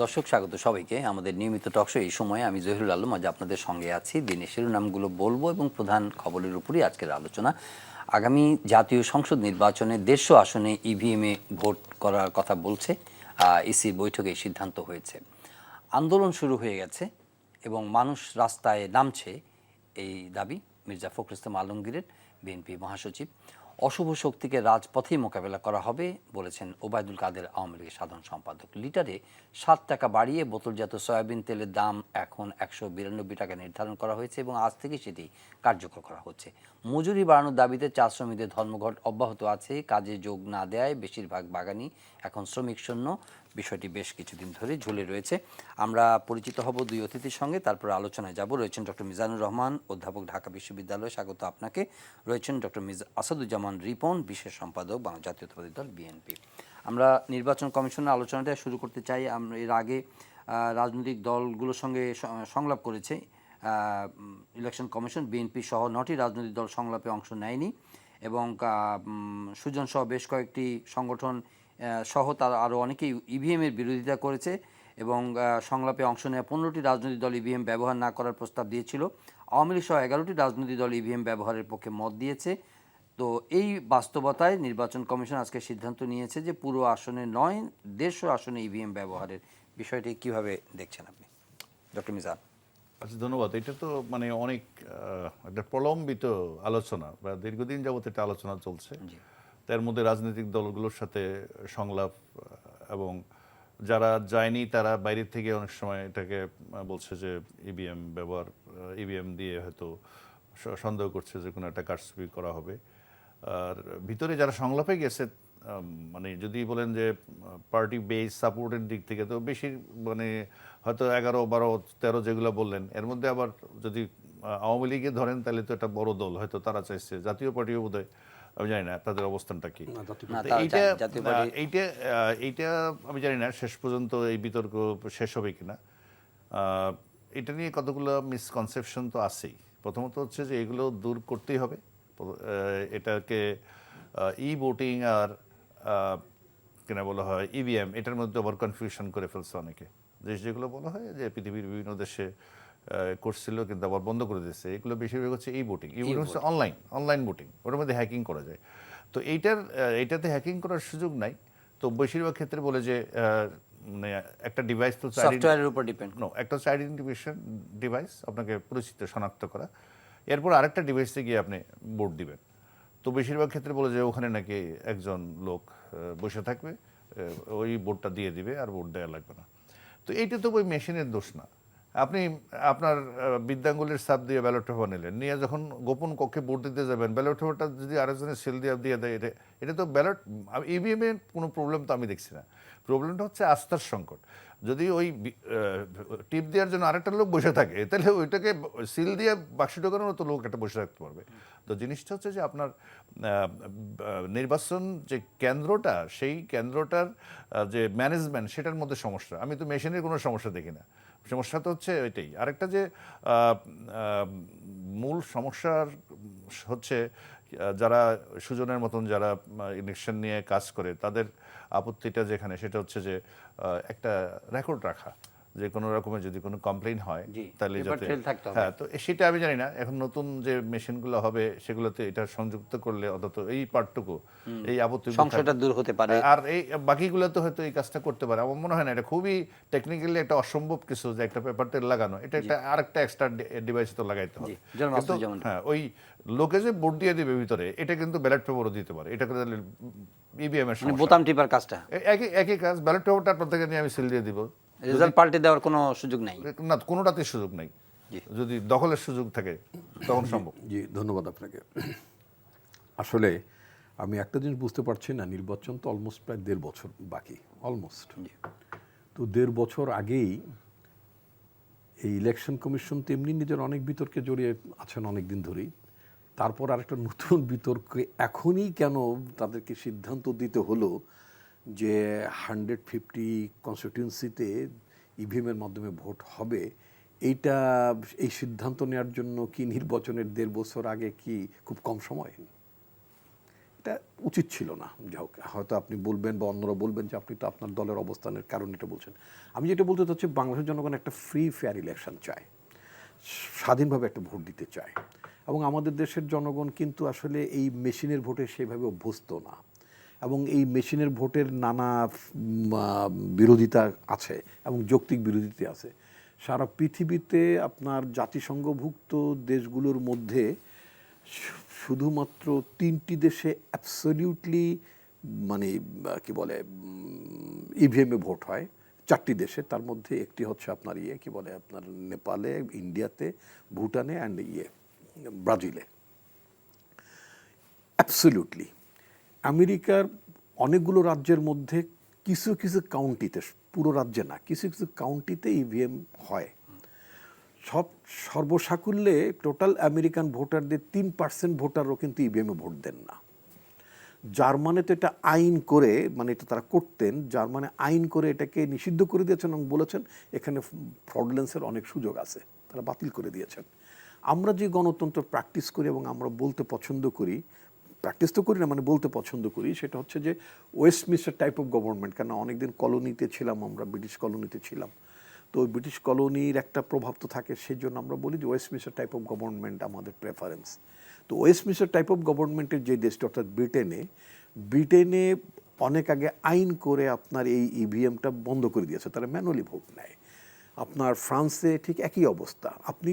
দর্শক, স্বাগত সবাইকে আমাদের নিয়মিত টকশো। এই সময়ে আমি জহিরুল আলম আজ আপনাদের সঙ্গে আছি। দিনের শিরোনামগুলো বলবো এবং প্রধান খবরের উপরই আজকের আলোচনা। আগামী জাতীয় সংসদ নির্বাচনে 150 আসনে ইভিএমে ভোট করার কথা বলছে ইসির বৈঠকে এই সিদ্ধান্ত হয়েছে। আন্দোলন শুরু হয়ে গেছে এবং মানুষ রাস্তায় নামছে, এই দাবি মির্জা ফখরুল ইসলাম আলমগীরের, বিএনপি মহাসচিব। অশুভ শক্তিকে রাজপথেই মোকাবেলা করা হবে বলেছেন ওবায়দুল কাদের, আওয়ামী লীগের সাধারণ সম্পাদক। লিটারে 7 টাকা বাড়িয়ে বোতলজাত সয়াবিন তেলের দাম এখন 192 টাকা নির্ধারণ করা হয়েছে এবং আজ থেকে সেটি কার্যকর করা হচ্ছে। মজুরি বাড়ানোর দাবিতে চা শ্রমিকদের ধর্মঘট অব্যাহত আছে। কাজে যোগ না দেয় বেশিরভাগ বাগানই এখন শ্রমিক শূন্য। বিষয়টি বেশ কিছুদিন ধরে ঝুলে রয়েছে। আমরা পরিচিত হব দুই অতিথির সঙ্গে, তারপর আলোচনায় যাব। রয়েছেন ডক্টর মিজানুর রহমান, অধ্যাপক, ঢাকা বিশ্ববিদ্যালয়, স্বাগত আপনাকে। রয়েছেন ডক্টর আসাদুজ্জামান রিপন, বিশেষ সম্পাদক, বাংলা জাতীয়তাবাদী দল, বিএনপি। আমরা নির্বাচন কমিশনের আলোচনাটা শুরু করতে চাই। আমরা এর আগে রাজনৈতিক দলগুলোর সঙ্গে সংলাপ করেছে ইলেকশন কমিশন। বিএনপি সহ 9টি রাজনৈতিক দল সংলাপে অংশ নেয়নি এবং সুজন সহ বেশ কয়েকটি সংগঠন সহ তারা আরও অনেকেই ইভিএমের বিরোধিতা করেছে এবং সংলাপে অংশ নেওয়া 15টি রাজনৈতিক দল ইভিএম ব্যবহার না করার প্রস্তাব দিয়েছিল। আওয়ামী লীগ সহ 11টি রাজনৈতিক দল ইভিএম ব্যবহারের পক্ষে মত দিয়েছে। তো এই বাস্তবতায় নির্বাচন কমিশন আজকে সিদ্ধান্ত নিয়েছে যে পুরো আসনে নয়, 150 আসনে ইভিএম ব্যবহারের বিষয়টি কিভাবে দেখছেন আপনি, ডক্টর মিজান? আচ্ছা, ধন্যবাদ। এটা তো মানে অনেক একটা প্রলম্বিত আলোচনা বা দীর্ঘদিন যাবত এটা আলোচনা চলছে। তার মধ্যে রাজনৈতিক দলগুলোর সাথে সংলাপ এবং যারা যায়নি তারা বাইরে থেকে অনেক সময় এটাকে বলছে যে ইভিএম ব্যবহার, ইভিএম দিয়ে হয়তো সন্দেহ করছে যে কোনো একটা কারচুপি করা হবে। আর ভিতরে যারা সংলাপে গেছে, মানে যদি বলেন যে পার্টি বেস সাপোর্টের দিক থেকে তো বেশি, মানে হয়তো 11, 12, 13 যেগুলো বললেন, এর মধ্যে আবার যদি আওয়ামী লীগে ধরেন তাহলে তো একটা বড় দল, হয়তো তারা চাইছে। জাতীয় পার্টিও বোধহয়, আমি জানি না তাদের অবস্থানটা কি। এইটা আমি জানি না শেষ পর্যন্ত এই বিতর্ক শেষ হবে কিনা। এটা নিয়ে কতগুলো মিসকনসেপশন তো আছেই। প্রথমত হচ্ছে যে এগুলো দূর করতেই হবে। এটাকে ই ভোটিং আর কেনা বলা হয় ইভিএম, এটার মধ্যে আবার কনফিউশন করে ফেলছে অনেকে। যেগুলো বলা হয় যে পৃথিবীর বিভিন্ন দেশে করছিল কিন্তু আবার বন্ধ করে দিচ্ছে, এগুলো বেশিরভাগ হচ্ছে ই ভোটিং। ই ভোটিং হচ্ছে অনলাইন ভোটিং, ওটার মধ্যে হ্যাকিং করা যায়। তো এইটাতে হ্যাকিং করার সুযোগ নাই। তো বেশিরভাগ ক্ষেত্রে বলে যে মানে একটা ডিভাইস তো সফটওয়্যারের উপর ডিপেন্ড, একটা হচ্ছে আইডেন্টিফিকেশন ডিভাইস, আপনাকে পরিচিত শনাক্ত করা। এরপর আরেকটা ডিভাইসে গিয়ে আপনি ভোট দিবেন। তো বেশিরভাগ ক্ষেত্রে বলে যে ওখানে নাকি একজন লোক বসে থাকবে, ওই ভোটটা দিয়ে দিবে আর ভোট দেওয়া লাগবে না। তো এইটা তো ওই মেশিনের দোষ না। আপনি আপনার বৃদ্ধাঙ্গুলের ছাপ দিয়ে ব্যালট পেপার নিলেন, নিয়ে যখন গোপন কক্ষে ভোট দিতে যাবেন, ব্যালট পেপারটা যদি আরেকজনের সিল দিয়ে দেয়, এটা তো ব্যালট। ইভিএম এর কোনো প্রবলেম তো আমি দেখছি না। প্রবলেমটা হচ্ছে আস্থার সংকট। যদি ওই টিপ দেওয়ার জন্য আরেকটা লোক বসে থাকে, তাহলে ওইটাকে সিল দিয়ে বাক্স ঢোকানোর তো লোক একটা বসে থাকতে পারবে। তো জিনিসটা হচ্ছে যে আপনার নির্বাচন যে কেন্দ্রটা, সেই কেন্দ্রটার যে ম্যানেজমেন্ট, সেটার মধ্যে সমস্যা। আমি তো মেশিনের কোনো সমস্যা দেখি না। সমস্যা তো হচ্ছে ওইটাই। আরেকটা যে মূল সমস্যা হচ্ছে যারা সুজনের মতন যারা ইলেকশন নিয়ে কাজ করে, তাদের আপত্তিটা যেখানে, সেটা হচ্ছে যে একটা রেকর্ড রাখা, যে কোনো রকমের যদি কোনো কমপ্লেইন হয় তাহলে যাতে, হ্যাঁ। তো সেটা আমি জানি না এখন নতুন যে মেশিনগুলো হবে সেগুলোতে এটা সংযুক্ত করলে অন্তত এই পার্টটুকু, এই আপত্তি সমস্যাটা দূর হতে পারে। আর এই বাকিগুলো তো হয়তো এই কাজটা করতে পারে। আমার মনে হয় না এটা খুবই টেকনিক্যালি একটা অসম্ভব কিছু যে একটা পেপার তেল লাগানো, এটা একটা আরেকটা এক্সট্রা ডিভাইস তো লাগাইতে হবে। হ্যাঁ, ওই লোকে যে ভোট দিয়ে দিবে ভিতরে, এটা কিন্তু ব্যালট পেপারও দিতে পারে। এটা করে ইভিএম এর সমস্যা, বোতাম টিপার কাজটা একই কাজ। ব্যালট পেপারটা আপনার থেকে নিয়ে আমি সিল দিয়ে দিব, রেজাল্ট পাল্টে দেওয়ার কোনো সুযোগ নাই না, কোনোটাতে সুযোগ নাই। যদি দখলের সুযোগ থাকে তখন সম্ভব। জি, ধন্যবাদ আপনাকে। আসলে আমি একটা জিনিস বুঝতে পারছি না, নির্বাচন তো অলমোস্ট প্রায় 1.5 বছর বাকি, অলমোস্ট। তো 1.5 বছর আগেই এই ইলেকশন কমিশন তেমনি নিজের অনেক বিতর্কে জড়িয়ে আছেন অনেক দিন ধরেই। তারপর আরেকটা নতুন বিতর্কে এখনই কেন তাদেরকে সিদ্ধান্ত দিতে হলো যে 150 কনস্টিটিউয়েন্সিতে ইভিএমের মাধ্যমে ভোট হবে? এই সিদ্ধান্ত নেওয়ার জন্য কি নির্বাচনের 1.5 বছর আগে কি খুব কম সময়? এটা উচিত ছিল না। যাই হোক, হয়তো আপনি বলবেন বা অন্যরা বলবেন যে আপনি তো আপনার দলের অবস্থানের কারণে এটা বলছেন। আমি যেটা বলতে চাচ্ছি, বাংলাদেশের জনগণ একটা ফ্রি ফেয়ার ইলেকশন চায়, স্বাধীনভাবে একটা ভোট দিতে চায়। এবং আমাদের দেশের জনগণ কিন্তু আসলে এই মেশিনের ভোটে সেভাবে অভ্যস্ত না, এবং এই মেশিনের ভোটের নানা বিরোধিতা আছে এবং যৌক্তিক বিরোধিতা আছে। সারা পৃথিবীতে আপনার জাতিসংঘভুক্ত দেশগুলোর মধ্যে শুধুমাত্র 3টি দেশে অ্যাবসলিউটলি মানে কি বলে ইভিএমে ভোট হয়, 4টি দেশে। তার মধ্যে একটি হচ্ছে আপনার কি বলে আপনার নেপালে, ইন্ডিয়াতে, ভুটানে অ্যান্ড ব্রাজিলে। অ্যাবসলিউটলি আমেরিকার অনেকগুলো রাজ্যের মধ্যে কিছু কিছু কাউন্টিতে, পুরো রাজ্যে না, কিছু কিছু কাউন্টিতে ইভিএম হয়। সর্বসাকুল্যে টোটাল আমেরিকান ভোটারদের 3% ভোটারও কিন্তু ইভিএমে ভোট দেন না। জার্মানিতে এটা আইন করে, মানে এটা তারা করতেন, জার্মানি আইন করে এটাকে নিষিদ্ধ করে দিয়েছেন এবং বলেছেন এখানে ফ্রডলেন্সের অনেক সুযোগ আছে, তারা বাতিল করে দিয়েছেন। আমরা যে গণতন্ত্র প্র্যাকটিস করি এবং আমরা বলতে পছন্দ করি, প্র্যাকটিস তো করি না, মানে বলতে পছন্দ করি, সেটা হচ্ছে যে ওয়েস্টমিনিস্টার টাইপ অফ গভর্নমেন্ট। কেন অনেকদিন কলোনিতে ছিলাম, আমরা ব্রিটিশ কলোনিতে ছিলাম, তো ব্রিটিশ কলোনির একটা প্রভাব তো থাকে, সেই জন্য আমরা বলি যে ওয়েস্টমিনিস্টার টাইপ অফ গভর্নমেন্ট আমাদের প্রেফারেন্স। তো ওয়েস্টমিনিস্টার টাইপ অফ গভর্নমেন্টের যে দেশটা, অর্থাৎ ব্রিটেনে অনেক আগে আইন করে আপনার এই ইভিএমটা বন্ধ করে দিয়েছে, তারা ম্যানুয়ালি ভোট নেয়। আপনার ফ্রান্সে ঠিক একই অবস্থা। আপনি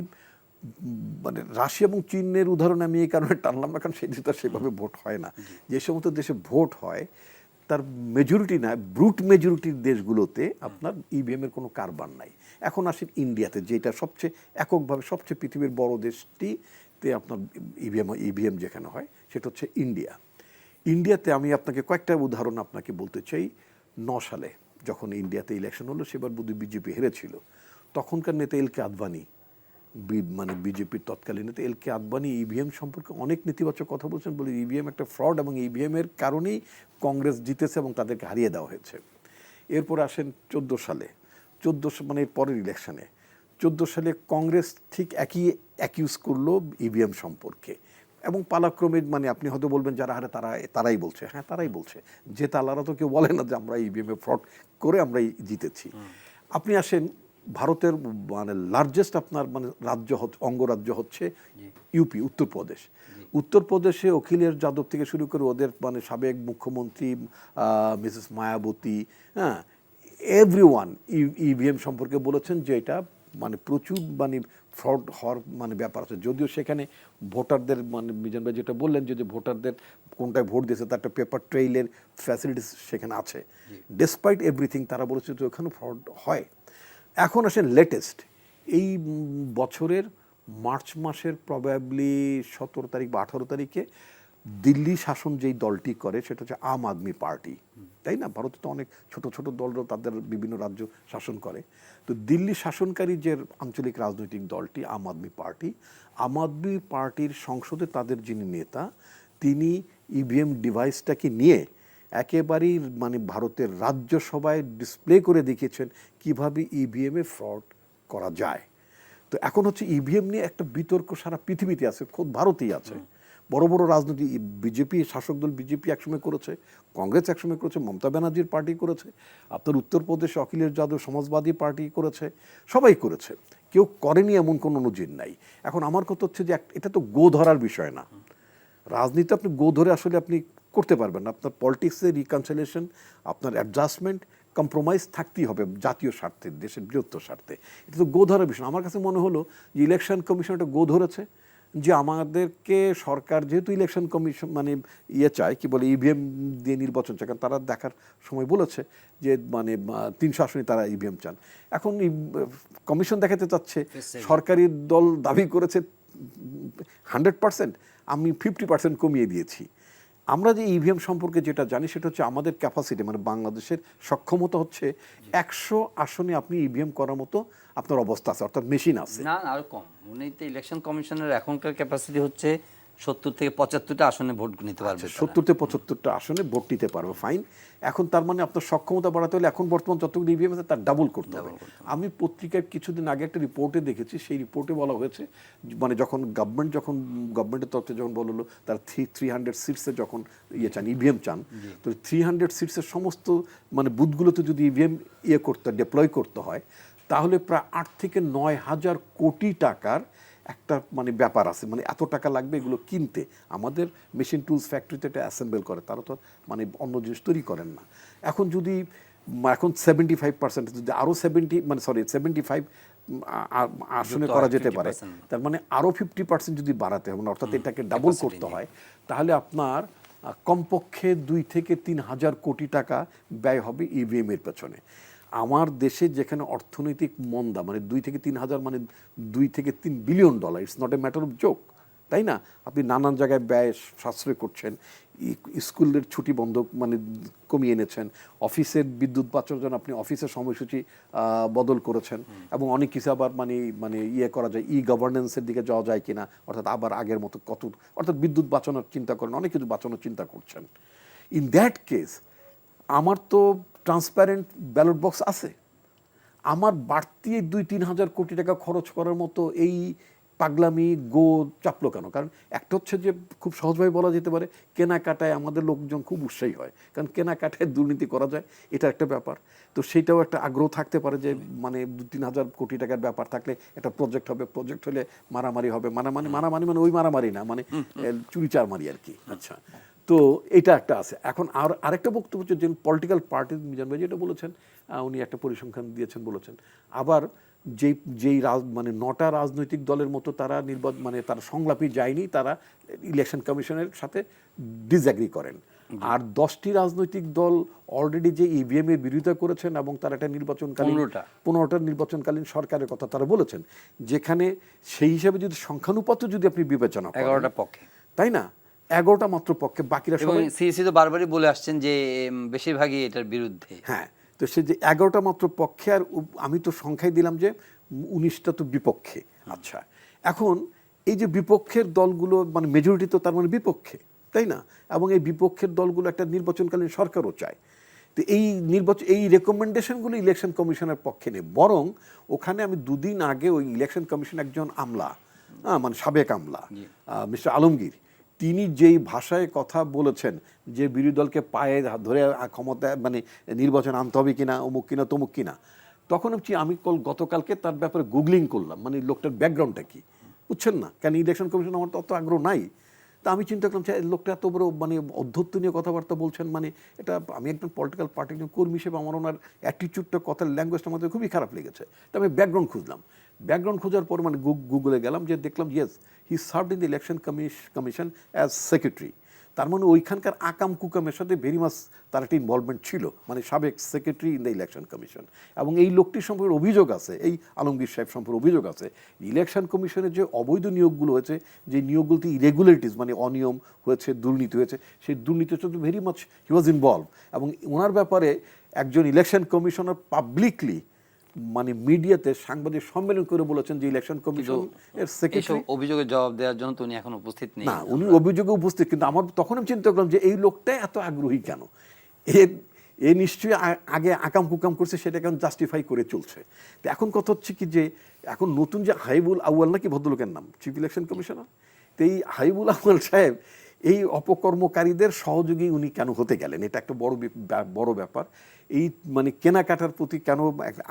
মানে রাশিয়া এবং চীনের উদাহরণ আমি এই কারণে টানলাম না, কারণ সেই দেশে সেভাবে ভোট হয় না। যে সমস্ত দেশে ভোট হয় তার মেজরিটি না, ব্রুট মেজরিটির দেশগুলোতে আপনার ইভিএমের কোনো কারবার নাই। এখন আসেন ইন্ডিয়াতে, যেটা সবচেয়ে এককভাবে সবচেয়ে পৃথিবীর বড় দেশটিতে আপনার ইভিএম যেখানে হয়, সেটা হচ্ছে ইন্ডিয়া। ইন্ডিয়াতে আমি আপনাকে কয়েকটা উদাহরণ আপনাকে বলতে চাই। 9 সালে যখন ইন্ডিয়াতে ইলেকশন হলো, সেবার বোধহয় বিজেপি হেরেছিল। তখনকার নেতা এলকে আদবানি, মানে বিজেপির তৎকালীন নেতা এলকে আদবানি ইভিএম সম্পর্কে অনেক নেতিবাচক কথা বলছেন, বলে ইভিএম একটা ফ্রড এবং ইভিএমের কারণেই কংগ্রেস জিতেছে এবং তাদেরকে হারিয়ে দেওয়া হয়েছে। এরপর আসেন 14 সালে, মানে পরের ইলেকশনে 14 সালে কংগ্রেস ঠিক একই অ্যাকিউজ করলো ইভিএম সম্পর্কে, এবং পালাক্রমে, মানে আপনি হয়তো বলবেন যারা হারে তারাই বলছে, হ্যাঁ তারাই বলছে, যে তালারা তো কেউ বলে না যে আমরা ইভিএমে ফ্রড করে আমরা জিতেছি। আপনি আসেন ভারতের মানে লার্জেস্ট আপনার মানে অঙ্গরাজ্য হচ্ছে ইউপি, উত্তরপ্রদেশ। উত্তরপ্রদেশে অখিলেশ যাদব থেকে শুরু করে ওদের মানে সাবেক মুখ্যমন্ত্রী মিসেস মায়াবতী, হ্যাঁ, এভরিওয়ান ইভিএম সম্পর্কে বলেছেন যে এটা মানে প্রচুর মানে ফ্রড হওয়ার মানে ব্যাপার আছে। যদিও সেখানে ভোটারদের মানে মিজান ভাই যেটা বললেন যে ভোটারদের কোনটায় ভোট দিয়েছে তার একটা পেপার ট্রেইলের ফ্যাসিলিটিস সেখানে আছে, ডেসপাইট এভরিথিং তারা বলেছে যে ওখানে ফ্রড হয়। এখন আসেন লেটেস্ট, এই বছরের মার্চ মাসের প্রবাবলি 17 তারিখ বা 18 তারিখে দিল্লি শাসন যেই দলটি করে সেটা হচ্ছে আম আদমি পার্টি, তাই না? ভারতে তো অনেক ছোট ছোট দলরাও তাদের বিভিন্ন রাজ্য শাসন করে। তো দিল্লি শাসনকারী যে আঞ্চলিক রাজনৈতিক দলটি আম আদমি পার্টির সংসদে তাদের যিনি নেতা, তিনি ইভিএম ডিভাইসটাকে নিয়ে একেবারেই মানে ভারতের রাজ্যসভায় ডিসপ্লে করে দেখিয়েছেন কিভাবে ইভিএমে ফ্রড করা যায়। তো এখন হচ্ছে ইভিএম নিয়ে একটা বিতর্ক সারা পৃথিবীতে আছে, খোদ ভারতেই আছে। বড় বড় রাজনীতি, বিজেপি, শাসক দল বিজেপি একসময় করেছে, কংগ্রেস একসময় করেছে, মমতা ব্যানার্জির পার্টি করেছে, আপনার উত্তরপ্রদেশে অখিলেশ যাদব সমাজবাদী পার্টি করেছে, সবাই করেছে, কেউ করেনি এমন কোনো নজির নাই। এখন আমার কথা হচ্ছে যে এটা তো গো ধরার বিষয় না। রাজনীতি আপনি গো ধরে আসলে আপনি করতে পারবেন না। আপনার পলিটিক্সের রিকনসিলিয়েশন, আপনার অ্যাডজাস্টমেন্ট, কম্প্রোমাইজ থাকতেই হবে জাতীয় স্বার্থে, দেশের বৃহত্তর স্বার্থে। এটা তো গো ধরার বিষয়। আমার কাছে মনে হলো যে ইলেকশন কমিশন এটা গো ধরেছে, যে আমাদেরকে সরকার যেহেতু ইলেকশন কমিশন মানে চায়, কি বলে ইভিএম দিয়ে নির্বাচন চায়, কারণ তারা দেখার সময় বলেছে যে মানে 300 আসনে তারা ইভিএম চান। এখন কমিশন দেখাতে চাচ্ছে, সরকারি দল দাবি করেছে 100%, আমি 50% কমিয়ে দিয়েছি। আমরা যে ইভিএম সম্পর্কে যেটা জানি সেটা হচ্ছে আমাদের ক্যাপাসিটি, মানে বাংলাদেশের সক্ষমতা হচ্ছে 100 আসনে আপনি ইভিএম করার মতো আপনার অবস্থা আছে, অর্থাৎ মেশিন আছে না, আরো কম। উনি তো ইলেকশন কমিশনের এখনকার ক্যাপাসিটি হচ্ছে 70 থেকে 75টা আসনে ভোট নিতে পারবে তারা। 70-75টা আসনে ভোট নিতে পারবে, ফাইন। এখন তার মানে আপনার সক্ষমতা বাড়াতে হলে এখন বর্তমান যতগুলো ইভিএম আছে তার ডাবল করতে হবে। আমি পত্রিকায় কিছুদিন আগে একটা রিপোর্টে দেখেছি, সেই রিপোর্টে বলা হয়েছে মানে যখন গভর্নমেন্টের তরফে যখন বললো তারা 300 সিটসে যখন চান ইভিএম চান, তো 300 সিটসের সমস্ত মানে বুথগুলোতে যদি ইভিএম ডেপ্লয় করতে হয়, তাহলে প্রায় 8 থেকে 9 হাজার কোটি টাকার একটা মানে ব্যাপার আছে। মানে এত টাকা লাগবে এগুলো কিনতে। আমাদের মেশিন টুলস ফ্যাক্টরিতে এটা অ্যাসেম্বল করে, তারা তো মানে অন্য জিনিস তৈরি করেন না। এখন 75% যদি আরও 75 আসনে করা যেতে পারে, তার মানে আরও 50% যদি বাড়াতে হবে না, অর্থাৎ এটাকে ডাবল করতে হয়, তাহলে আপনার কমপক্ষে 2 থেকে 3 হাজার কোটি টাকা ব্যয় হবে ইভিএম এর পেছনে। আমার দেশে যেখানে অর্থনৈতিক মন্দা, মানে 2 থেকে 3 হাজার মানে 2 থেকে 3 billion dollar, it's not a matter of joke, তাই না? আপনি নানান জায়গায় ব্যয় সাশ্রয় করছেন, স্কুলের ছুটি বন্ধ মানে কমিয়ে এনেছেন, অফিসের বিদ্যুৎ বাঁচানোর জন্য আপনি অফিসের সময়সূচি বদল করেছেন, এবং অনেক কিছু আবার মানে করা যায়, গভর্নেন্সের দিকে যাওয়া যায় কিনা, অর্থাৎ আবার আগের মতো অর্থাৎ বিদ্যুৎ বাঁচানোর চিন্তা করেন, অনেক কিছু বাঁচানোর চিন্তা করছেন। ইন দ্যাট কেস আমার তো ট্রান্সপারেন্ট ব্যালট বক্স আছে, আমার বাড়তি 2-3 হাজার কোটি টাকা খরচ করার মতো এই পাগলামি চাপলো কেন? কারণ একটা হচ্ছে যে খুব সহজভাবে বলা যেতে পারে, কেনাকাটায় আমাদের লোকজন খুব উৎসাহী হয়, কারণ কেনাকাটায় দুর্নীতি করা যায়, এটা একটা ব্যাপার। তো সেটাও একটা আগ্রহ থাকতে পারে যে মানে 2-3 হাজার কোটি টাকার ব্যাপার থাকলে একটা প্রজেক্ট হবে, প্রজেক্ট হলে মারামারি হবে, মারামারি মানে ওই মারামারি না, মানে চুরি চারমারি আর কি। আচ্ছা, তো এটা একটা আছে। এখন আরেকটা বক্তব্য হচ্ছে যে পলিটিক্যাল পার্টি মিজান ভাই যেটা বলেছেন, উনি একটা পরিসংখ্যান দিয়েছেন, বলেছেন আবার যেই মানে 9টা রাজনৈতিক দলের মতো তারা তারা সংলাপে যায়নি, তারা ইলেকশন কমিশনের সাথে ডিসএগ্রি করেন। আর 10টি রাজনৈতিক দল অলরেডি যে ইভিএম এর বিরোধিতা করেছেন, এবং তারা একটা 15টা নির্বাচনকালীন সরকারের কথা তারা বলেছেন, যেখানে সেই হিসাবে যদি সংখ্যানুপাত যদি আপনি বিবেচনা করেন, 11টা পক্ষে, তাই না, 11টা মাত্র পক্ষে, বাকিরা সবাই সিইসি তো বারবারই বলে আসছেন যে বেশিরভাগই এটার বিরুদ্ধে। হ্যাঁ, তো সে যে 11টা মাত্র পক্ষে, আর আমি তো সংখ্যায় দিলাম যে 19টা তো বিপক্ষে। আচ্ছা, এখন এই যে বিপক্ষের দলগুলো মানে মেজরিটি তো তার মানে বিপক্ষে, তাই না? এবং এই বিপক্ষের দলগুলো একটা নির্বাচনকালীন সরকারও চায়। তো এই রেকমেন্ডেশনগুলো ইলেকশন কমিশনের পক্ষে নেই, বরং ওখানে আমি 2 দিন আগে ওই ইলেকশন কমিশন একজন আমলা, মানে সাবেক আমলা মিস্টার আলমগীর, তিনি যেই ভাষায় কথা বলেছেন যে বিরোধী দলকে পায়ে ধরে ক্ষমতা মানে নির্বাচন আনতে হবে কিনা, অমুক কিনা তমুক কিনা, তখন আমি গতকালকে তার ব্যাপারে গুগলিং করলাম, মানে লোকটার ব্যাকগ্রাউন্ডটা কি, বুঝছেন না? কেন ইলেকশন কমিশন আমার তো অত আগ্রহ নাই। তা আমি চিন্তা করলাম যে লোকটা এত বড় মানে অধ্যত্ব নিয়ে কথাবার্তা বলছেন, মানে এটা আমি একজন পলিটিক্যাল পার্টির একজন কর্মী হিসেবে আমার ওনার অ্যাটিটিউডটা, কথার ল্যাঙ্গুয়েজটা আমাদের খুবই খারাপ লেগেছে। তা আমি ব্যাকগ্রাউন্ড খুঁজলাম, ব্যাকগ্রাউন্ড খোঁজার পর মানে গুগলে গেলাম, যে দেখলাম yes he served in the election commission as secretary. তার মানে ওইখানকার আকাম কুকামের সাথে ভেরি মাছ তার একটা ইনভলভমেন্ট ছিল, মানে সাবেক secretary in the election commission. এবং এই লোকটির সম্পর্কে অভিযোগ আছে, এই আলমগীর সাহেব সম্পর্কে অভিযোগ আছে, ইলেকশন কমিশনের যে অবৈধ নিয়োগগুলো হয়েছে, যে নিয়োগগুলোতে ইরেগুলারিটিস মানে অনিয়ম হয়েছে, দুর্নীতি হয়েছে, সেই দুর্নীতির সাথে ভেরি মাচ হি ওয়াজ ইনভলভ। এবং ওনার ব্যাপারে একজন ইলেকশন কমিশনার পাবলিকলি মানে মিডিয়াতে সাংবাদিক সম্মেলন করে বলেছেন যে ইলেকশন কমিশন এর সেক্রেটারি অভিযোগের জবাব দেওয়ার জন্য তো উনি এখন উপস্থিত নেই। না, উনি অভিযোগে উপস্থিত, কিন্তু আমার তখন আমি চিন্তা করলাম যে এই লোকটা এত আগ্রহী কেন, এ নিশ্চয়ই আগে আকাম কুকাম করছে, সেটা কেন জাস্টিফাই করে চলছে। তো এখন কথা হচ্ছে কি যে এখন নতুন যে হাইবুল আউয়াল নাকি ভদ্রলোকের নাম, চিফ ইলেকশন কমিশনার, তো এই হাইবুল আউয়াল সাহেব এই অপকর্মকারীদের সহযোগী উনি কেন হতে গেলেন, এটা একটা বড় ব্যাপার। এই মানে কেনাকাটার প্রতি কেন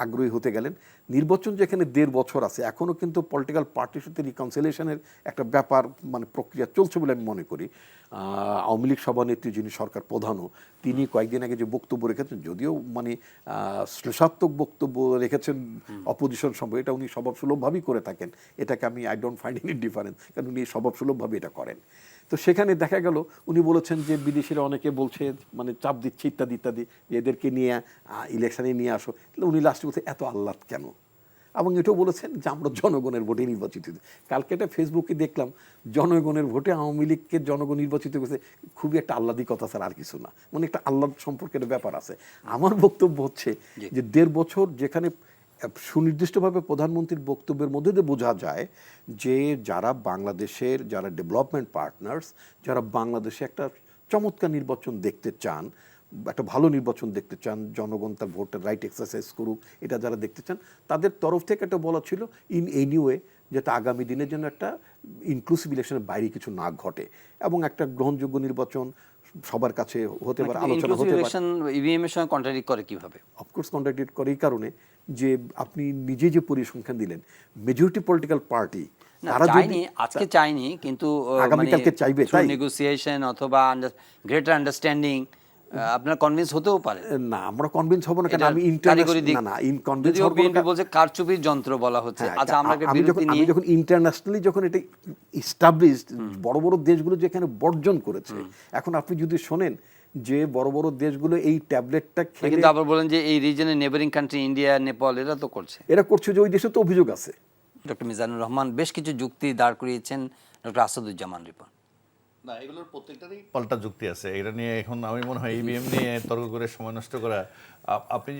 আগ্রহী হতে গেলেন? নির্বাচন যেখানে 1.5 বছর আছে, এখনও কিন্তু পলিটিক্যাল পার্টির সাথে রিকনসিলিয়েশনের একটা ব্যাপার মানে প্রক্রিয়া চলছে বলে আমি মনে করি। আওয়ামী লীগ সভানেত্রী যিনি সরকার প্রধানও, তিনি কয়েকদিন আগে যে বক্তব্য রেখেছেন, যদিও মানে শ্লেষাত্মক বক্তব্য রেখেছেন অপোজিশন সম্পর্কে, এটা উনি স্বভাবসুলভভাবেই করে থাকেন, এটাকে আমি I don't find any difference, কারণ উনি স্বভাবসুলভভাবে এটা করেন। তো সেখানে দেখা গেল উনি বলেছেন যে বিদেশিরা অনেকে বলছে মানে চাপ দিচ্ছে ইত্যাদি ইত্যাদি, এদেরকে নিয়ে ইলেকশনে নিয়ে আসো। উনি লাস্টে বলছে এত আহ্লাদ কেন, এবং এটাও বলেছেন যে আমরা জনগণের ভোটে নির্বাচিত। কালকে এটা ফেসবুকে দেখলাম, জনগণের ভোটে আওয়ামী লীগকে জনগণ নির্বাচিত করেছে, খুবই একটা আহ্লাদিকতা স্যার, আর কিছু না, মানে একটা আহ্লাদ সম্পর্কের ব্যাপার আছে। আমার বক্তব্য হচ্ছে যে 1.5 বছর যেখানে সুনির্দিষ্টভাবে প্রধানমন্ত্রীর বক্তব্যের মধ্যে দিয়ে বোঝা যায় যে যারা বাংলাদেশের যারা ডেভেলপমেন্ট পার্টনার্স, যারা বাংলাদেশে একটা চমৎকার নির্বাচন দেখতে চান, একটা ভালো নির্বাচন দেখতে চান, জনগণ তার ভোটের রাইট এক্সারসাইজ করুক, এটা যারা দেখতে চান, তাদের তরফ থেকে একটা বলা ছিল ইন এনি ওয়ে যাতে আগামী দিনের জন্য একটা ইনক্লুসিভ ইলেকশনের বাইরে কিছু না ঘটে এবং একটা গ্রহণযোগ্য নির্বাচন সবার কাছে হতে পারে, আলোচনা হতে পারে। ইলেকশন ইভিএম এর সঙ্গে কন্ট্রাডিক্ট করে কিভাবে? অফকোর্স কন্ট্রাডিক্ট করে এই কারণে যে আপনি নিজে যে পরিসংখ্যান দিলেন, মেজরিটি পলিটিক্যাল পার্টি তারা চাইনি, আজকে চাইনি, কিন্তু আগামীকালকে চাইবে, তাই নেগোসিয়েশন অথবা গ্রেটার আন্ডারস্ট্যান্ডিং আপনার কনভিন্স হতেও পারে। না, আমরা কনভিন্স হব না, কারণ আমি কনভিন্স হব না, বলছে কারচুপির যন্ত্র বলা হচ্ছে। আচ্ছা, আমরা আমি যখন ইন্টারন্যাশনালি যখন এটা ইস্টাবলিশড, বড় বড় দেশগুলো যেখানে বর্জন করেছে, এখন আপনি যদি শোনেন যে বড় বড় দেশগুলো এই ট্যাবলেটটা খেলে, কিন্তু আবার বলেন যে এই রিজনের নেবারিং কান্ট্রি ইন্ডিয়া, নেপাল এরা তো করছে, এরা করছে, যে ওই দেশে তো অভিযোগ আছে। ডক্টর মিজানুর রহমান বেশ কিছু যুক্তি দাঁড় করিয়েছেন, ডক্টর আসাদুজ্জামান রিপন। না, এগুলোর প্রত্যেকটারই পাল্টা যুক্তি আছে। এটা নিয়ে এখন আমি মনে হয় ইভিএম নিয়ে তর্ক করে সময় নষ্ট করা, আপনি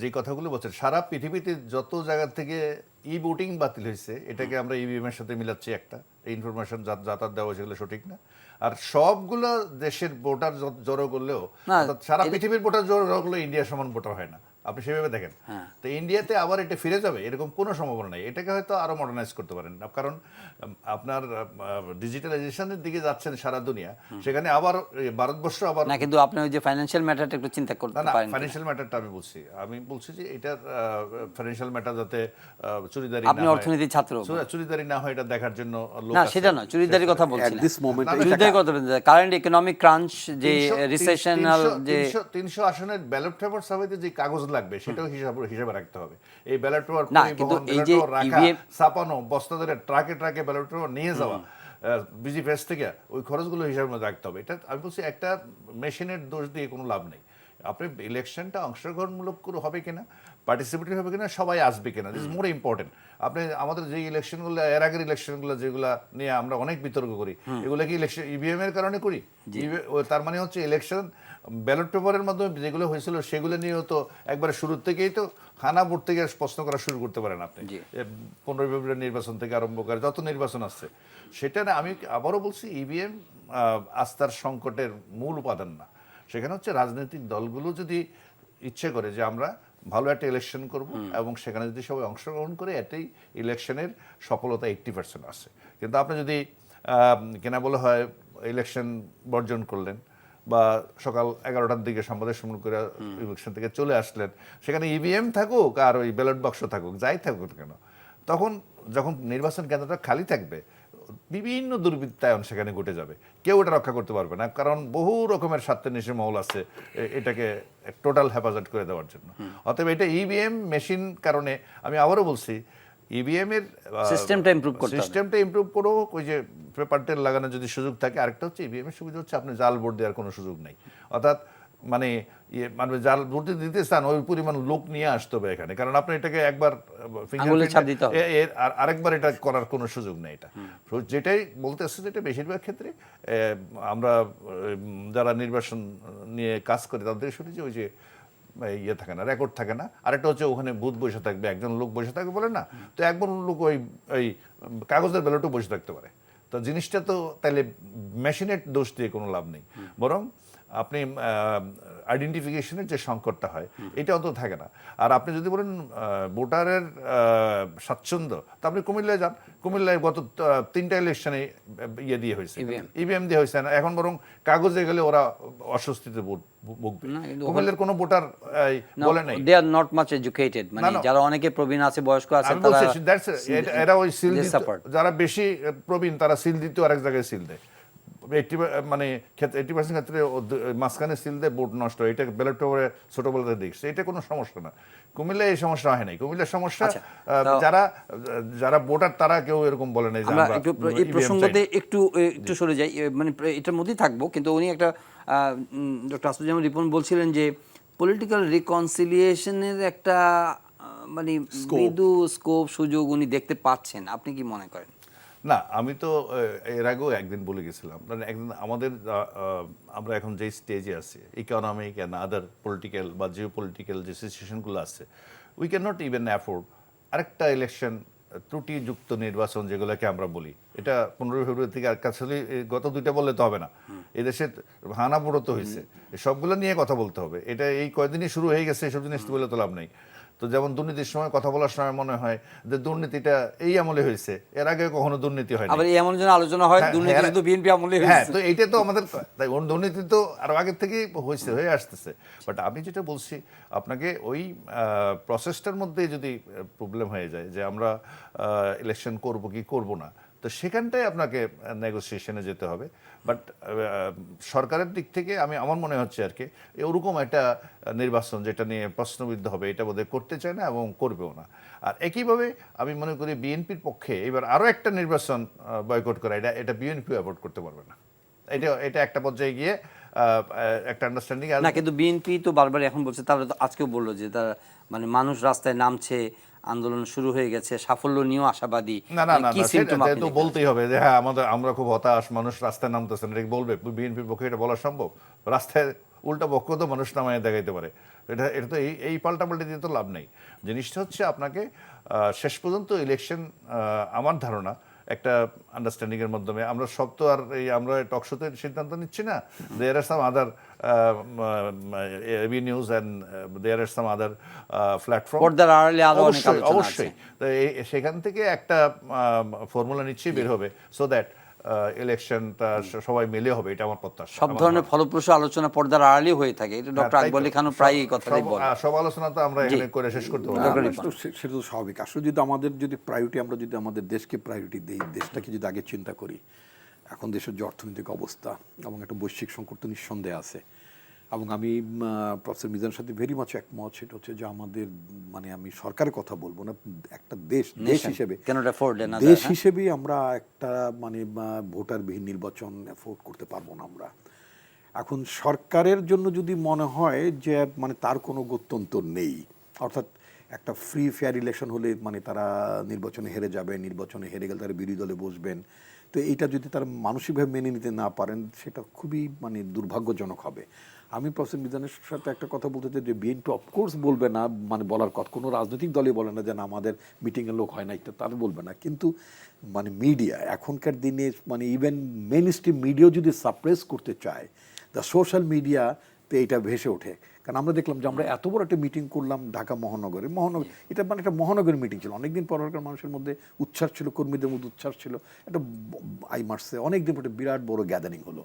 যে কথাগুলো বলছেন, সারা পৃথিবীতে যত জায়গা থেকে ই ভোটিং বাতিল হয়েছে, এটাকে আমরা ইভিএম এর সাথে মিলাচ্ছি। একটা ইনফরমেশন যাতায়াত দেওয়া সেগুলো সঠিক না। আর সবগুলো দেশের ভোটার জড়ো করলেও, সারা পৃথিবীর ভোটার জড়ো করলেও ইন্ডিয়ার সমান ভোটার হয় না। আপনি সেভাবে দেখেন, তো ইন্ডিয়াতে আবার এটা ফিরে যাবে এরকম কোনো সম্ভাবনা নেই। এটাকে হয়তো আরো মডার্নাইজ করতে পারেন, কারণ আপনার ডিজিটালাইজেশনের দিকে যাচ্ছেন সারা দুনিয়া, সেখানে আবার ভারতবর্ষ আবার না, কিন্তু আপনি ওই যে ফাইন্যান্সিয়াল ম্যাটারটা একটু চিন্তা করতে পারেন। ফাইন্যান্সিয়াল ম্যাটারটা আমি বলছি যে এটার ফাইন্যান্সিয়াল ম্যাটার যাতে চুরিদারি আপনি অর্থনীতির ছাত্র, চুরিদারি না হয় এটা দেখার জন্য লোক না, আছে। সেটা নয়, চুরিদারির কথা বলছি না, চুরিদারির কথা কারেন্ট ইকোনমিক ক্রাঞ্চ, যে রিসেশনাল, যে 300 আসনের ব্যালট পেপার সার্ভেতে যে কাগজ লাগবে সেটাও হিসাবে রাখতে হবে। এই ব্যালট পেপার না, কিন্তু এই যে ছাপানো, বস্তা ধরে ট্রাকে ব্যালট পেপার নিয়ে যাওয়া বিজি ফেস থেকে, ওই খরচগুলো হিসাবে মধ্যে রাখতে হবে। এটা আমি বলছি, একটা মেশিনের দোষ দিয়ে কোনো লাভ নেই। আপনি ইলেকশনটা অংশগ্রহণমূলক হবে কিনা, পার্টিসিপেটরি হবে কিনা, সবাই আসবে কিনা, দিস ইজ মোর ইম্পর্টেন্ট। আপনি আমাদের যে ইলেকশনগুলো, এর আগের ইলেকশনগুলো যেগুলো নিয়ে আমরা অনেক বিতর্ক করি, এগুলো কি ইলেকশন ইভিএম এর কারণে করি? তার মানে হচ্ছে ইলেকশন ব্যালট পেপারের মাধ্যমে যেগুলো হয়েছিল সেগুলো নিয়েও তো একবারে শুরুর থেকেই তো হানা বোর্ড থেকে প্রশ্ন করা শুরু করতে পারেন আপনি। 15 ফেব্রুয়ারি নির্বাচন থেকে আরম্ভ করে যত নির্বাচন আসছে, সেটা না, আমি আবারও বলছি, ইভিএম আস্থার সংকটের মূল উপাদান না। সেখানে হচ্ছে রাজনৈতিক দলগুলো যদি ইচ্ছে করে যে আমরা ভালো একটা ইলেকশন করব এবং সেখানে যদি সবাই অংশগ্রহণ করে, এটাই ইলেকশনের সফলতা 80% আসে। কিন্তু আপনি যদি কেনা বলা হয় ইলেকশন বর্জন করলেন, বা সকাল 11টার দিকে সংবাদের সম্মেলন করে ইলেকশন থেকে চলে আসলেন, সেখানে ইভিএম থাকুক আর ওই ব্যালট বাক্স থাকুক, যাই থাকুক কেন, তখন যখন নির্বাচন কেন্দ্রটা খালি থাকবে, বিভিন্ন দুর্বৃত্তায়ন সেখানে ঘটে যাবে, কেউ এটা রক্ষা করতে পারবে না, কারণ বহু রকমের স্বার্থান্বেষী মহল আছে এটাকে টোটাল হেফাজত করে দেওয়ার জন্য। অতএব এটা ইভিএম মেশিন কারণে, আমি আবারও বলছি, ইভিএম এর সিস্টেমটা ইমপ্রুভ করো, ওই যে পেপার টেল লাগানোর যদি সুযোগ থাকে। আরেকটা হচ্ছে ইভিএম এর সুবিধা হচ্ছে আপনি জাল ভোট দেওয়ার কোনো সুযোগ নেই, অর্থাৎ মানে জাল ভোট দিতে চান ওই পরিমাণ লোক নিয়ে আসতে হবে এখানে, কারণ আপনি এটাকে একবার আরেকবার এটা করার কোনো সুযোগ নেই। এটা যেটাই বলতে আসছে, যেটা বেশিরভাগ ক্ষেত্রে আমরা যারা নির্বাচন নিয়ে কাজ করে তাদের শুনেছি, ওই যে ইয়ে থাকে না, রেকর্ড থাকে না। আরেকটা হচ্ছে ওখানে বুথ বসে থাকবে, একজন লোক বসে থাকবে বলে না, তো একজন লোক ওই কাগজের ব্যালটও বসে থাকতে পারে। তো জিনিসটা তো তাহলে মেশিনের দোষ দিয়ে কোনো লাভ নেই, বরং আপনি আইডেন্টিফিকেশনের যে সংকটটা হয় এটা অন্তত থাকে না। আর আপনি যদি বলেন ভোটারের স্বাচ্ছন্দ্য, তা আপনি কুমিল্লায় যান, কুমিল্লায় গত 3টা ইলেকশনে ইয়ে দিয়ে হয়েছে, ইভিএম দিয়ে হয়েছে না, এখন বরং কাগজে গেলে ওরা অস্বস্তিতে ভুগবে। কুমিল্লার কোনো ভোটার বলে নাই, দে আর নট মাচ এডুকেটেড, মানে যারা অনেকে প্রবীণ আছে, বয়স্ক আছে, এরা ওই সিল, যারা বেশি প্রবীণ তারা সিল দিতে আরেক জায়গায় সিল দেয়, 80% ক্ষেত্রে মাঝখানে সিল দেয়, ভোট নষ্ট হয়। এটা ব্যালট পেপারে ছোটবেলাতে দেখছে, এটা কোনো সমস্যা না। কুমিল্লায় এই সমস্যা হয় নাই। কুমিল্লার সমস্যা যারা ভোটার তারা কেউ এরকম বলে নাই। এই প্রসঙ্গতে একটু সরে যাই, মানে এটার মধ্যেই থাকবো, কিন্তু উনি একটা ডক্টর আসাদুজ্জামান রিপন বলছিলেন যে পলিটিক্যাল রিকনসিলিয়েশনের একটা মানে মৃদু স্কোপ, সুযোগ উনি দেখতে পাচ্ছেন। আপনি কি মনে করেন? না, আমি তো এর আগেও একদিন বলে গেছিলাম, একদিন আমরা এখন যে স্টেজে আছি, ইকোনমিক অ্যান্ড আদার পলিটিক্যাল বা জিও পলিটিক্যাল যে সিচুয়েশনগুলো আছে, we can not even afford আরেকটা ইলেকশন ত্রুটিযুক্ত নির্বাচন যেগুলোকে আমরা বলি। এটা 15 ফেব্রুয়ারি থেকে আর কাছে গত 2টা বললে তো হবে না, এদেশে হানাপুরো তো হয়েছে, সবগুলো নিয়ে কথা বলতে হবে। এটা এই কয়দিনই শুরু হয়ে গেছে, এসব জিনিস বলে তো লাভ নেই। তো যেমন দুর্নীতির সময় কথা বলার সময় মনে হয় যে দুর্নীতিটা এই আমলে হয়েছে, এর আগে কখনো দুর্নীতি হয়নি। আবার এই এমন যেন আলোচনা হয় হ্যাঁ, দুর্নীতি হ্যাঁ, শুধু বিএনপি আমলে হ্যাঁ, হয়েছে। তো এইটা তো আমাদের তাই দুর্নীতি তো আরো আগে থেকেই হয়ে আসতেছে। বাট আমি যেটা বলছি আপনাকে, ওই প্রসেসটার মধ্যে যদি প্রবলেম হয়ে যায় যে আমরা ইলেকশন করব কি করব না, তো সেখানটায় আপনাকে নেগোসিয়েশনে যেতে হবে। বাট সরকারের দিক থেকে আমার মনে হচ্ছে আর কি ওরকম একটা নির্বাচন যেটা নিয়ে প্রশ্নবিদ্ধ হবে এটা বোধহয় করতে চায় না এবং করবেও না। আর একইভাবে আমি মনে করি বিএনপির পক্ষে এবার আরও একটা নির্বাচন বয়কট করা, এটা বিএনপি অ্যাভয়েড করতে পারবে না। এটা একটা পর্যায়ে গিয়ে একটা আন্ডারস্ট্যান্ডিং না, কিন্তু বিএনপি তো বারবার এখন বলছে, তারা তো আজকেও বললো যে তারা মানে মানুষ রাস্তায় নামছে, আন্দোলন শুরু হয়ে গেছে, সাফল্য নিয়েও আশাবাদী। না না না কি না, symptom আপনি তো দেখেন? বলতেই হবে যে হ্যাঁ আমরা খুব হতাশ, মানুষ রাস্তায় নামতেছেন, এটা বলবে বিএনপির পক্ষে এটা বলা সম্ভব? রাস্তায় উল্টা পক্ষ তো মানুষ নামায় দেখাইতে পারে। এটা তো এই পাল্টাপাল্টি দিয়ে তো লাভ নেই। জিনিসটা হচ্ছে আপনাকে শেষ পর্যন্ত ইলেকশন, আমার ধারণা একটা আন্ডারস্ট্যান্ডিং এর মাধ্যমে, আমরা সব তো আর আমরা টক শোতে সিদ্ধান্ত নিচ্ছি না। দেয়ার আর সাম আদার avenues and there are some other platform. পর্দার আড়ালে আরো অনেক আলোচনা আছে। অবশ্যই তো সেখান থেকে একটা ফর্মুলা নিশ্চয়ই বের হবে, সো দ্যাট ইলেকশনটা সবাই মিলে হবে, এটা আমার প্রত্যাশা। সব ধরনের ফলপ্রসূ আলোচনা পর্দার আড়ালে হয়ে থাকে, এটা ডক্টর আকবর আলী খানও প্রায় এই কথাটাই বলেন। সব আলোচনা তো আমরা এখানে করে শেষ করতে পারবো না। সেটা তো স্বাভাবিক। আসলে যদি আমাদের প্রায়োরিটি, আমরা যদি আমাদের দেশকে প্রায়োরিটি দিই, দেশটাকে যদি আগে চিন্তা করি, এখন দেশের যে অর্থনৈতিক অবস্থা এবং একটা বৈশ্বিক সংকট তো নিঃসন্দেহে আছে। এবং আমি প্রফেসর মিজানের সাথে ভেরি মাচ একমত। সেটা হচ্ছে যে আমাদের মানে আমি সরকারের কথা বলবো না, একটা দেশ হিসেবে, দেশ হিসেবেই আমরা একটা মানে ভোটারবিহীন নির্বাচন অ্যাফোর্ড করতে পারবো না আমরা। এখন সরকারের জন্য যদি মনে হয় যে মানে তার কোনো গত্যন্তর নেই, অর্থাৎ একটা ফ্রি ফেয়ার ইলেকশন হলে মানে তারা নির্বাচনে হেরে যাবে, নির্বাচনে হেরে গেলে তারা বিরোধী দলে বসবেন, তো এইটা যদি তারা মানসিকভাবে মেনে নিতে না পারেন, সেটা খুবই মানে দুর্ভাগ্যজনক হবে। আমি প্রফেসর মিজানের সাথে একটা কথা বলতে চাই যে বিএনপি অফকোর্স বলবে না, মানে বলার কথা কোনো রাজনৈতিক দলই বলে না যে না আমাদের মিটিংয়ের লোক হয় না, এটা তারা বলবে না। কিন্তু মানে মিডিয়া এখনকার দিনে মানে ইভেন মেইন স্ট্রিম মিডিয়াও যদি সাপ্রেস করতে চায়, দ্য সোশ্যাল মিডিয়াতে এটা ভেসে ওঠে। কারণ আমরা দেখলাম যে আমরা এত বড় একটা মিটিং করলাম ঢাকা মহানগরে, এটা মানে একটা মহানগরের মিটিং ছিল, অনেকদিন পরকার মানুষের মধ্যে উচ্ছ্বাস ছিল, কর্মীদের মধ্যে উচ্ছ্বাস ছিল, একটা আই মার্চে অনেকদিন পরে বিরাট বড় গ্যাদারিং হলো।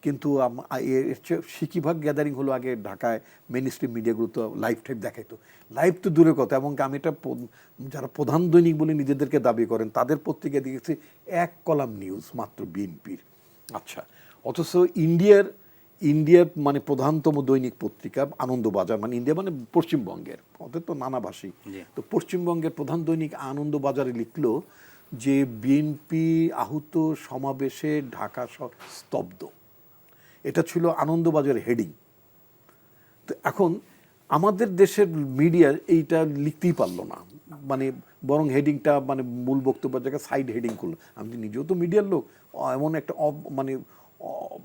কিন্তু এর চেয়ে সিকিভাগ গ্যাদারিং হলো আগে ঢাকায় মেইন স্ট্রিম মিডিয়াগুলো তো লাইভ টাইপ দেখাইতো, লাইভ তো দূরের কথা। এবং আমি এটা যারা প্রধান দৈনিক বলে নিজেদেরকে দাবি করেন তাদের পত্রিকায় দেখেছি 1 কলাম নিউজ মাত্র বিএনপির। আচ্ছা, অথচ ইন্ডিয়ার মানে প্রধানতম দৈনিক পত্রিকা আনন্দবাজার, মানে ইন্ডিয়া মানে পশ্চিমবঙ্গের, ওদের তো নানাভাষী, তো পশ্চিমবঙ্গের প্রধান দৈনিক আনন্দবাজারে লিখলো যে বিএনপি আহত সমাবেশে ঢাকা শহর স্তব্ধ। এটা ছিল আনন্দবাজারের হেডিং। তো এখন আমাদের দেশের মিডিয়া এইটা লিখতেই পারলো না, মানে বরং হেডিংটা মানে মূল বক্তব্যের জায়গায় সাইড হেডিং করলো। আমি নিজেও তো মিডিয়ার লোক, এমন একটা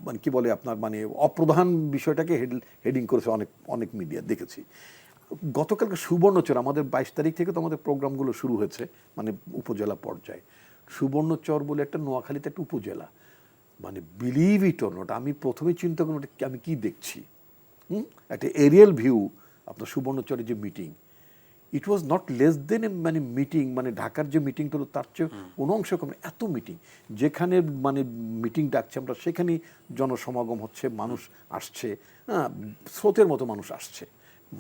মানে কি বলে আপনার মানে অপ্রধান বিষয়টাকে হেডিং করেছে অনেক মিডিয়া দেখেছি। গতকালকে সুবর্ণচর, আমাদের 22 তারিখ থেকে তো আমাদের প্রোগ্রামগুলো শুরু হয়েছে মানে উপজেলা পর্যায়ে। সুবর্ণচর বলে একটা নোয়াখালীতে একটা উপজেলা, মানে বিলিভ ইট অর নট, আমি প্রথমে চিন্তা করি আমি কি দেখছি, একটা এরিয়াল ভিউ আপনার সুবর্ণচরের যে meeting, it was not less than মানে মিটিং, মানে ঢাকার যে মিটিংটা হলো তার চেয়ে কোনো অংশ কম, এত মিটিং, যেখানে মানে মিটিং ডাকছে আমরা সেখানেই জনসমাগম হচ্ছে, মানুষ আসছে, হ্যাঁ স্রোতের মতো মানুষ আসছে।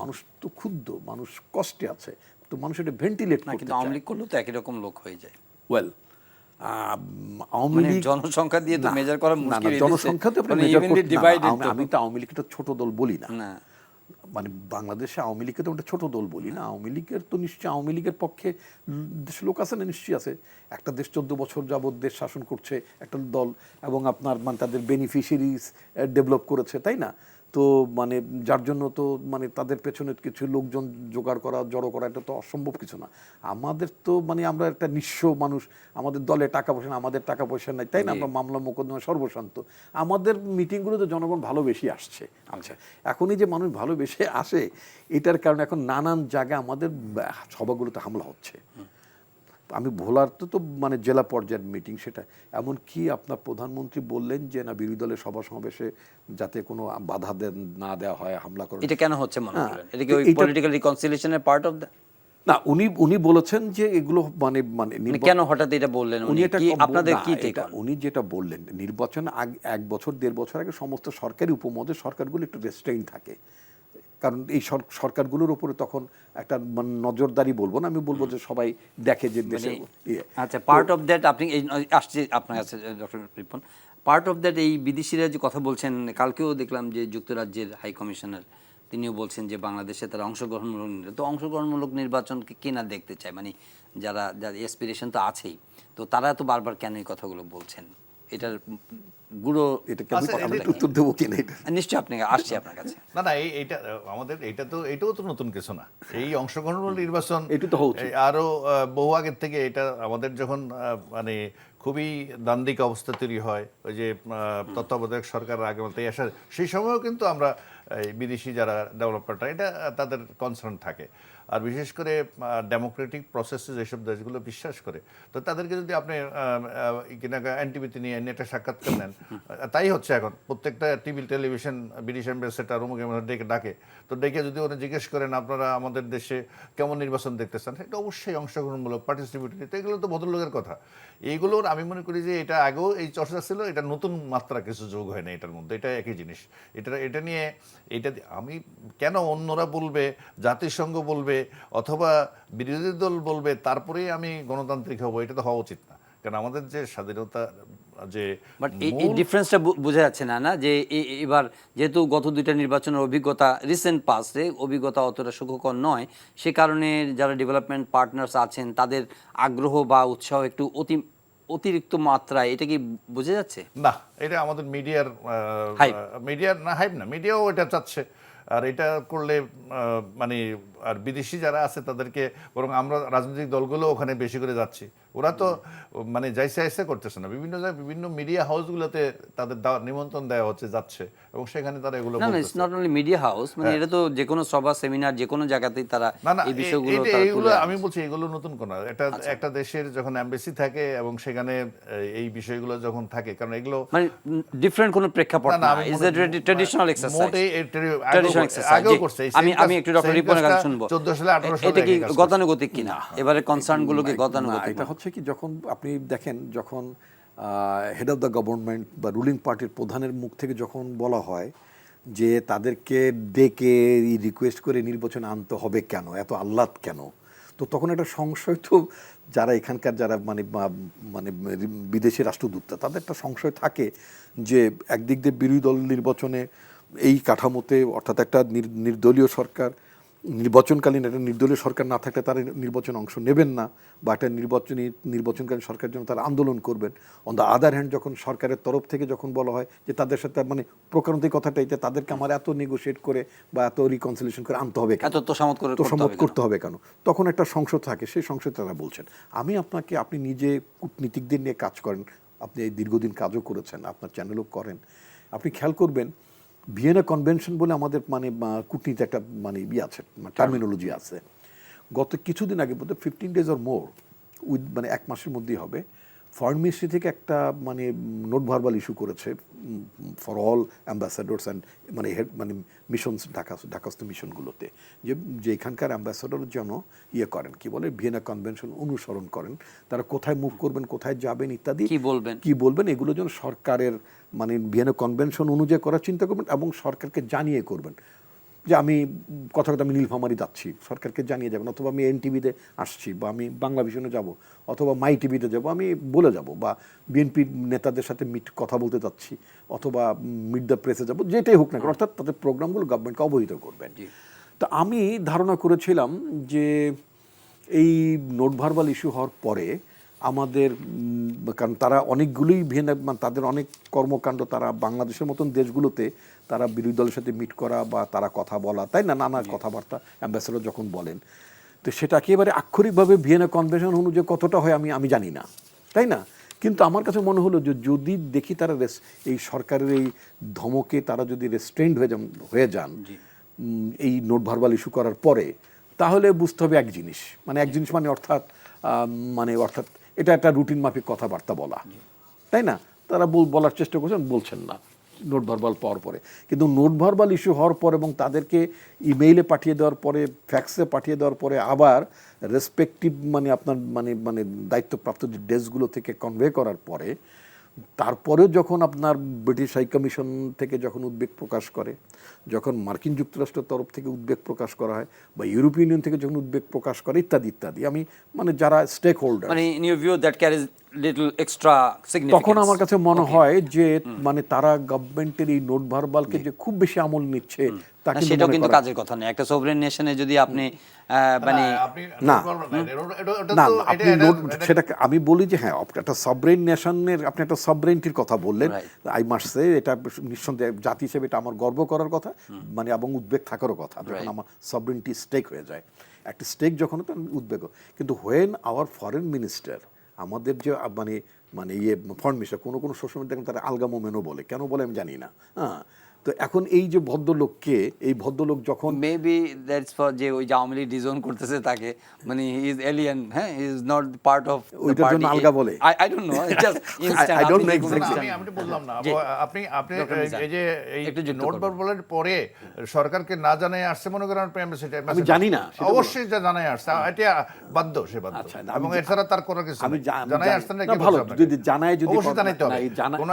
মানুষ তো ক্ষুব্ধ, মানুষ কষ্টে আছে, তো মানুষ এটা ভেন্টিলেট না। কিন্তু আওয়ামী লীগ করলেও তো একই রকম লোক হয়ে যায়। ওয়েল আওয়ামী লীগ জনসংখ্যা দিয়ে তো মেজার করা মুশকিল, জনসংখ্যা তো আপনি মেজার করতে না। আমি তো আওয়ামী লীগকে ছোট দল বলি না, মানে বাংলাদেশে আওয়ামী লীগকে তো একটা ছোট দল বলি না। আওয়ামী লীগের তো নিশ্চয়ই আওয়ামী লীগের পক্ষে দেশের লোক আছে না, নিশ্চয়ই আছে। একটা দেশ 14 বছর যাবৎ দেশ শাসন করছে একটা দল, এবং আপনার মানে তাদের বেনিফিশিয়ারিজ ডেভেলপ করেছে, তাই না? তো মানে যার জন্য তো মানে তাদের পেছনে কিছু লোকজন জোগাড় করা, জড়ো করা, এটা তো অসম্ভব কিছু না। আমাদের তো মানে আমরা একটা নিঃস্ব মানুষ, আমাদের দলে টাকা পয়সা না, আমাদের টাকা পয়সা নাই, তাই না? আমরা মামলা মোকদ্দমা সর্বশান্ত, আমাদের মিটিংগুলোতে জনগণ ভালোবেসে আসছে। আচ্ছা, এখনই যে মানুষ ভালোবেসে আসে, এটার কারণে এখন নানান জায়গায় আমাদের সভাগুলোতে হামলা হচ্ছে। আমি ভোলার তো মানে জেলা পর্যায়ের মিটিং, সেটা এমনকি আপনার প্রধানমন্ত্রী বললেন যে না, বিরোধী দলের সভা সমাবেশে যাতে কোনো বাধা না দেওয়া হয়, হামলা করে। এটা কেন হচ্ছে মনে করেন? এটা কি ওই পলিটিক্যাল রিকনসিলিয়েশনের পার্ট অফ দ্য? না, উনি বলেছেন যে এগুলো মানে মানে কেন হঠাৎ এটা বললেন উনি? কি আপনাদের কি টেক? উনি যেটা বললেন, নির্বাচন আগে 1 বছর 1.5 বছর আগে সমস্ত সরকারি উপমহাদেশ সরকারগুলো একটু রেস্ট্রেইন থাকে, কারণ এই সরকারগুলোর উপরে তখন একটা নজরদারি বলবো না, আমি বলবো যে সবাই দেখে যে দেশে। আচ্ছা, পার্ট অফ দ্যাট আপনি আসছে আপনার কাছে doctor Ripon, part of that এই বিদেশিরা যে কথা বলছেন, কালকেও দেখলাম যে যুক্তরাজ্যের হাই কমিশনার তিনিও বলছেন যে বাংলাদেশে তারা অংশগ্রহণমূলক নির্বাচনকে কে না দেখতে চায়, মানে যারা এসপিরেশন তো আছেই, তো তারা তো বারবার কেন এই কথাগুলো বলছেন? এটার গুঁড়ো এটাকে আমি উত্তর দেবো কিনা এটা নিশ্চয়ই আপনি আসছে আপনার কাছে। না, এইটা আমাদের এটাও তো নতুন কিছু না। এই অংশগ্রহণমূলক নির্বাচন এটা তো হচ্ছে আরো বহু আগের থেকে। এটা আমাদের যখন মানে খুবই দ্বান্দ্বিক অবস্থা তৈরি হয়, ওই যে তত্ত্বাবধায়ক সরকার আগে মতো আসার, সেই সময়ও কিন্তু আমরা বিদেশি যারা ডেভেলপারটা, এটা তাদের কনসার্ন থাকে। আর বিশেষ করে ডেমোক্রেটিক প্রসেসে যেসব দেশগুলো বিশ্বাস করে, তো তাদেরকে যদি আপনি কিনা এনটিভিতে নিয়ে একটা সাক্ষাৎকার নেন, তাই হচ্ছে এখন প্রত্যেকটা টিভি টেলিভিশন ব্রিটিশ অ্যাম্বাসেডার অমুক ডেকে ডাকে, তো ডেকে যদি ওরা জিজ্ঞেস করেন আপনারা আমাদের দেশে কেমন নির্বাচন দেখতে চান, এটা অবশ্যই অংশগ্রহণমূলক, পার্টিসিপেটরি, তো এগুলো তো ভদ্রলোকের কথা। এইগুলোর আমি মনে করি যে এটা আগেও এই চর্চা ছিল, এটা নতুন মাত্রা কিছু যোগ হয় না এটার মধ্যে, এটা একই জিনিস। এটা নিয়ে আমি কেন অন্যরা বলবে, জাতিসংঘ বলবে অথবা বিরোধী দল বলবে তারপরেই আমি গণতান্ত্রিক হব, এটা তো হওয়া উচিত না। কারণ আমাদের যে স্বাধীনতা, যে বাট এই ডিফারেন্সটা বোঝা যাচ্ছে না যে এবার যেহেতু গত 2টা নির্বাচনের অভিজ্ঞতা রিসেন্ট পাস্টে অভিজ্ঞতা অতটা সুখকর নয়, সে কারণে যারা ডেভেলপমেন্ট পার্টনার্স আছেন তাদের আগ্রহ বা উৎসাহ একটু অতিরিক্ত মাত্রায়, এটা কি বোঝা যাচ্ছে? না, এটা আমাদের মিডিয়ার না, হাইপ না, মিডিয়াও এটা চাচ্ছে। আর এটা করলে মানে আর বিদেশি যারা আছে তাদেরকে, বরং আমরা রাজনৈতিক দলগুলো ওখানে বেশি করে যাচ্ছি। ওরা তো মানে যাইসে করতেছে না, বিভিন্ন জায়গায় বিভিন্ন মিডিয়া হাউসগুলোতে তাদের নিমন্ত্রণ দেওয়া হচ্ছে, যাচ্ছে, এবং সেখানে তারা এগুলো না, it's not only media house, মানে এটা তো যে কোনো সভা সেমিনার যে কোনো জায়গাতেই তারা এই বিষয়গুলো এইগুলো আমি বলছি এগুলো নতুন কোন একটা দেশের যখন এমবাসি থাকে এবং সেখানে এই বিষয়গুলো যখন থাকে, কারণ এগুলো মানে ডিফারেন্ট কোনো প্রেক্ষাপট না, is that traditional exercise, traditional exercise. আমি একটু ডক্টর রিপনের কাছে শুনবো, 14 সালে 18 সালে এটা কি গতানুগতিক কিনা, এবারে কনসার্ন গুলো কি গতানুগতিক? এটা হচ্ছে কি, যখন আপনি দেখেন, যখন হেড অফ দ্য গভর্নমেন্ট বা রুলিং পার্টির প্রধানের মুখ থেকে যখন বলা হয় যে তাদেরকে ডেকে রিকোয়েস্ট করে নির্বাচন আনতে হবে কেন, এত আহ্লাদ কেন, তো তখন একটা সংশয় তো যারা এখানকার যারা মানে মানে বিদেশি রাষ্ট্রদূত, তাদের একটা সংশয় থাকে যে একদিক দিয়ে বিরোধী দল নির্বাচনে এই কাঠামোতে, অর্থাৎ একটা নির্দলীয় সরকার, নির্বাচনকালীন একটা নির্দলীয় সরকার না থাকলে তারা নির্বাচনে অংশ নেবেন না, বা একটা নির্বাচনকালীন সরকারের জন্য তারা আন্দোলন করবেন। অন দ্য আদার হ্যান্ড, যখন সরকারের তরফ থেকে যখন বলা হয় যে তাদের সাথে মানে প্রকারান্তিক কথাটা এটা, তাদেরকে আমার এত নেগোশিয়েট করে বা এত রিকনসিলিয়েশন করে আনতে হবে কেন, তোষামত করতে হবে কেন, তখন একটা সংশয় থাকে। সেই সংশয় তারা বলছেন। আপনি নিজে কূটনীতিকদের নিয়ে কাজ করেন, আপনি এই দীর্ঘদিন কাজও করেছেন, আপনার চ্যানেলও করেন, আপনি খেয়াল করবেন ভিয়েনা কনভেনশন বলে আমাদের মানে কূটনীতি একটা মানে আছে, টার্মিনোলজি আছে। গত কিছুদিন আগে বোধহয় 15 days or more, মানে 1 মাসের মধ্যেই হবে, ফরেন মিনিস্ট্রি থেকে একটা মানে নোট ভার্বাল ইস্যু করেছে ফর অল অ্যাম্বাসাডার্স অ্যান্ড মানে মানে মিশনস, ঢাকাস্থ মিশনগুলোতে, যে এখানকার অ্যাম্বাসাডার যেন করেন, কি বলে, ভিয়েনা কনভেনশন অনুসরণ করেন, তারা কোথায় মুভ করবেন, কোথায় যাবেন ইত্যাদি কি বলবেন, এগুলো যেন সরকারের মানে ভিয়েনা কনভেনশন অনুযায়ী করার চিন্তা করবেন এবং সরকারকে জানিয়ে করবেন যে আমি কথা আমি নীলফামারী যাচ্ছি, সরকারকে জানিয়ে যাবেন, অথবা আমি এনটিভিতে আসছি, বা আমি বাংলা ভিশনে যাব, অথবা মাই টিভিতে যাব, আমি বলে যাব, বা বিএনপির নেতাদের সাথে কথা বলতে যাচ্ছি, অথবা মিট দ্য প্রেসে যাব, যেটাই হোক না, অর্থাৎ তাদের প্রোগ্রামগুলো গভর্নমেন্টকে অবহিত করবেন। তো আমি ধারণা করেছিলাম যে এই নোট ভার্বাল ইস্যু হওয়ার পরে আমাদের কারণ তারা অনেকগুলোই তাদের অনেক কর্মকাণ্ড, তারা বাংলাদেশের মতন দেশগুলোতে তারা বিরোধী দলের সাথে মিট করা বা তারা কথা বলা, তাই না, নানা কথাবার্তা অ্যাম্বাসেডর যখন বলেন, তো সেটা একেবারে আক্ষরিকভাবে ভিয়েনা কনভেনশন অনুযায়ী কতটা হয় আমি জানি না, তাই না? কিন্তু আমার কাছে মনে হলো যে যদি দেখি তারা এই সরকারের এই ধমকে তারা যদি রেস্ট্রেন্ড হয়ে যান এই নোট ভার্বাল ইস্যু করার পরে, তাহলে বুঝতে হবে এক জিনিস, মানে অর্থাৎ এটা একটা রুটিন মাফিক কথাবার্তা বলা, তাই না? তারা বলার চেষ্টা করছেন, বলছেন না নোট ভার্বাল পাওয়ার পরে। কিন্তু নোট ভার্বাল ইস্যু হওয়ার পর এবং তাদেরকে ইমেইলে পাঠিয়ে দেওয়ার পরে, ফ্যাক্সে পাঠিয়ে দেওয়ার পরে, আবার রেসপেক্টিভ আপনার দায়িত্বপ্রাপ্ত যে ডেস্কগুলো থেকে কনভে করার পরে, তারপরেও যখন আপনার ব্রিটিশ হাই কমিশন থেকে যখন উদ্বেগ প্রকাশ করে, যখন মার্কিন যুক্তরাষ্ট্রের তরফ থেকে উদ্বেগ প্রকাশ করা হয়, বা ইউরোপিয়ান ইউনিয়ন থেকে যখন উদ্বেগ প্রকাশ করে, ইত্যাদি ইত্যাদি, আমি যারা stakeholder, in your view that carries little extra significance, তখন আমার কাছে মনে হয় যে তারা গভর্নমেন্টের এই নোট ভার্বালকে যে খুব বেশি আমল নিচ্ছে, তা সেটাও কিন্তু কাজের কথা নয়। একটা সভরেন নেশনে যদি আপনি না, সেটা আমি বলি যে হ্যাঁ, একটা সভরেন নেশনের আপনি একটা সভরেন্টির কথা বললেন, আই মাস্ট সে এটা নিঃসন্দেহে জাতি হিসেবে এটা আমার গর্ব করার কথা, এবং উদ্বেগ থাকারও কথা, যখন আমার সভরেন্টি স্টেক হয়ে যায়। একটা স্টেক যখন উদ্বেগ, কিন্তু হোয়েন আওয়ার ফরেন মিনিস্টার, আমাদের যে ফরেন মিনিস্টার, কোনো সোশ্যাল মিডিয়া তারা আলগামোমেনো বলে, কেন বলে আমি জানি না, হ্যাঁ। তো এখন এই যে ভদ্রলোককে, এই ভদ্রলোক যখন মেবি দ্যাটস ফর যে ওই আওয়ামী লীগ ডিজোন করতেছে তাকে, হি ইজ এলিয়েন, হ্যাঁ, he is not part of the ওইটার জন্য আলগা বলে, I don't know, just instant I don't know exactly. আমি তো বললাম না, আপনি এই যে এই নোট ভার্বালের পরে সরকারকে না জানাই আসছে, মনে করেন আমি জানি না, অবশ্যই যা জানাই আসছে, এটা বাধ্য, সে বাধ্য, এবং এছাড়া তার কোনো কিছু আমি জানাই আসছে না, ভালো, যদি জানাই, যদি অবশ্যই জানাইতে হবে, কোন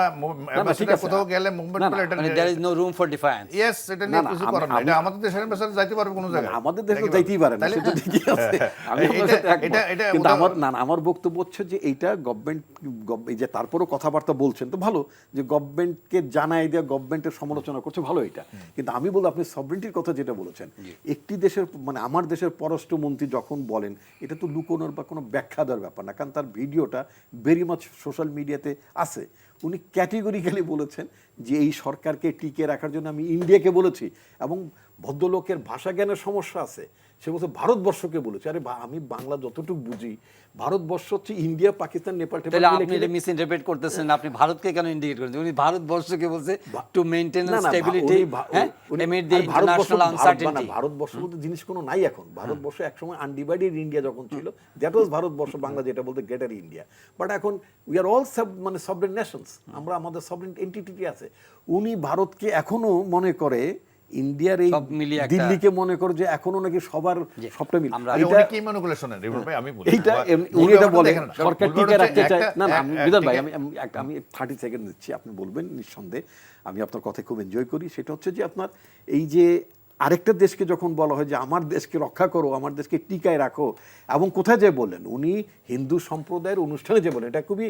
অ্যাম্বাসেডর কোথাও গেলে মুভমেন্ট করলে এটা there is no room for defiance. Yes, এটা নিয়ে কিছু করার নাই, এটা আমাদের দেশের অ্যাম্বাসেডর যাইতে পারবে কোন জায়গায়, আমাদের দেশে যাইতেই পারে না, সেটা ঠিকই আছে, আমি কিন্তু আমার বক্তব্য হচ্ছে যে এইটা গভর্নমেন্ট, এই যে তারপরও কথাবার্তা বলছেন, তো ভালো যে গভর্নমেন্টকে জানাই দেওয়া, গভর্নমেন্টের সমালোচনা করছে, ভালো এটা। কিন্তু আমি বলবো, আপনি সভরেন্টির কথা যেটা বলেছেন, একটি দেশের আমার দেশের পররাষ্ট্রমন্ত্রী যখন বলেন, এটা তো লুকোনোর বা কোনো ব্যাখ্যা দেওয়ার ব্যাপার না, কারণ তার ভিডিওটা ভেরি মাচ সোশ্যাল মিডিয়াতে আছে। উনি ক্যাটেগরিক্যালি বলেছেন যে এই সরকারকে টিকে রাখার জন্য আমি ইন্ডিয়াকে বলেছি, এবং ভদ্রলোকের ভাষা জ্ঞানের সমস্যা আছে, সে বলছে ভারতবর্ষকে বলেছে। আরে আমি বাংলা যতটুকু বুঝি, ভারতবর্ষ হচ্ছে ইন্ডিয়া, পাকিস্তান, নেপাল, তাহলে আপনি এটা মিসইন্টারপ্রেট করতেছেন, আপনি ভারতকে কেন ইন্ডিকেট করেছেন? উনি ভারতবর্ষকে বলছে to maintain stability, amid the international uncertainty. ভারতবর্ষ বলতে জিনিস কোনো নাই এখন। ভারতবর্ষ একসময় আনডিভাইডেড ইন্ডিয়া যখন ছিল, দ্যাট ওয়াজ ভারতবর্ষ, বাংলা যেটা বলতে গ্রেটার ইন্ডিয়া। বাট এখন we are all sovereign Nations, আমরা আমাদের সভরেন এন্টিটি আছে। উনি ভারতকে এখনো মনে করে, ইন্ডিয়ার এই দিল্লিকে মনে করে যে এখনো নাকি সবার সবটা মিল। এটা কি মনে করে শোনেন রিপন ভাই, আমি বলি এইটা উনি এটা বলেন সরকার টিকে রাখতে চায় না। আমি বিধান ভাই, আমি 30 সেকেন্ড দিচ্ছি, আপনি বলবেন নিঃসন্দেহে। আমি আপনার কথা খুব এনজয় করি। সেটা হচ্ছে যে আপনার এই যে আরেকটা দেশকে যখন বলা হয় যে আমার দেশকে রক্ষা করো, আমার দেশকে টিকায় রাখো, এবং কোথায় যে বললেন উনি হিন্দু সম্প্রদায়ের অনুষ্ঠানে যে বলেন, এটা খুবই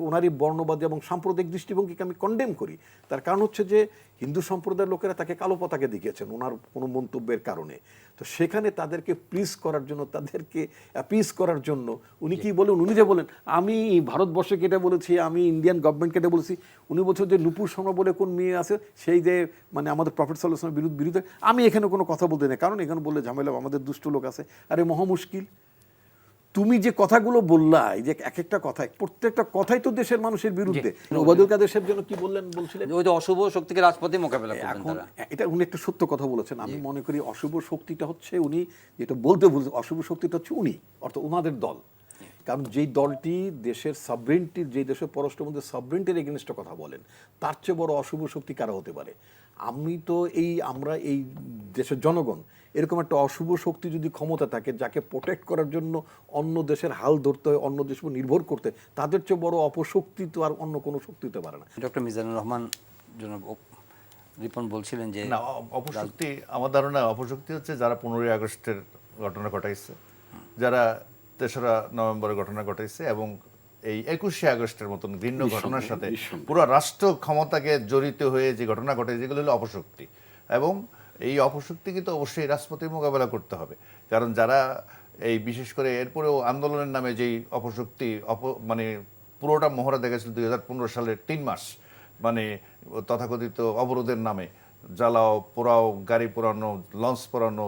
ওনারই বর্ণবাদী এবং সাম্প্রদায়িক দৃষ্টিভঙ্গিকে আমি কন্ডেম করি। তার কারণ হচ্ছে যে হিন্দু সম্প্রদায়ের লোকেরা তাকে কালো পতাকা দেখিয়েছেন ওনার কোনো মন্তব্যের কারণে। তো সেখানে তাদেরকে প্লিজ করার জন্য, তাদেরকে অ্যাপিজ করার জন্য উনি কি বলেন, উনি যে বলেন আমি ভারতবর্ষকে এটা বলেছি, আমি ইন্ডিয়ান গভর্নমেন্টকে এটা বলেছি। উনি বলছেন যে নূপুর শর্মা বলে কোন মেয়ে আছে, সেই যে আমাদের প্রফেট সাল্লাল্লাহু আলাইহি ওয়াসাল্লামের বিরুদ্ধে, আমি এখানে কোনো কথা বলতে নেই, কারণ এখানে বললে ঝামেলা, আমাদের দুষ্ট লোক আছে। আরে মহা মুশকিল, তুমি যে কথাগুলো বললা, এই যে এক একটা কথাই, প্রত্যেকটা কথাই তো দেশের মানুষের বিরুদ্ধে। ওবায়দুল কাদের সাহেব যেন কি বলছিলেন, ওই যে অশুভ শক্তিকে রাজপথে মোকাবেলা করবেন এখন তারা। এটা উনি একটা সত্য কথা বলেছেন। আমি মনে করি অশুভ শক্তিটা হচ্ছে উনি যেটা বলতে অশুভ শক্তিটা হচ্ছে উনি, অর্থাৎ ওনাদের দল। কারণ যেই দলটি দেশের সাবরেন্টির, যেই দেশের পররাষ্ট্রমন্ত্রী সাবরেন্টির এগেনস্টে কথা বলেন, তার চেয়ে বড় অশুভ শক্তি কারা হতে পারে? আমরা এই দেশের জনগণ, এরকম একটা অশুভ শক্তি যদি ক্ষমতা থাকে, যাকে প্রোটেক্ট করার জন্য অন্য দেশের হাল ধরতে হয়, অন্য দেশের উপর নির্ভর করতে, তাদের চেয়ে বড় অপশক্তি তো আর অন্য কোনো শক্তি হতে পারে না। ডক্টর মিজানুর রহমান জনাব রিপন বলছিলেন যে না, অপশক্তি, আমার ধারণা অপশক্তি হচ্ছে যারা 15ই আগস্টের ঘটনা ঘটাইছে, যারা 3রা নভেম্বরের ঘটনা ঘটাইছে, এবং এই 21শে আগস্টের মতন ভিন্ন ঘটনার সাথে পুরো রাষ্ট্র ক্ষমতাকে জড়িত হয়ে যে ঘটনা ঘটে, যেগুলো হলো অপশক্তি। এবং এই অপশক্তি কিন্তু অবশ্যই রাজপথে মোকাবেলা করতে হবে, কারণ যারা এই বিশেষ করে এরপরেও আন্দোলনের নামে যেই অপশক্তি মানে পুরোটা মহড়া দেখেছিল 2015 সালের 3 মাস, মানে তথাকথিত অবরোধের নামে জ্বালাও পোড়াও, গাড়ি পোড়ানো, লঞ্চ পোড়ানো,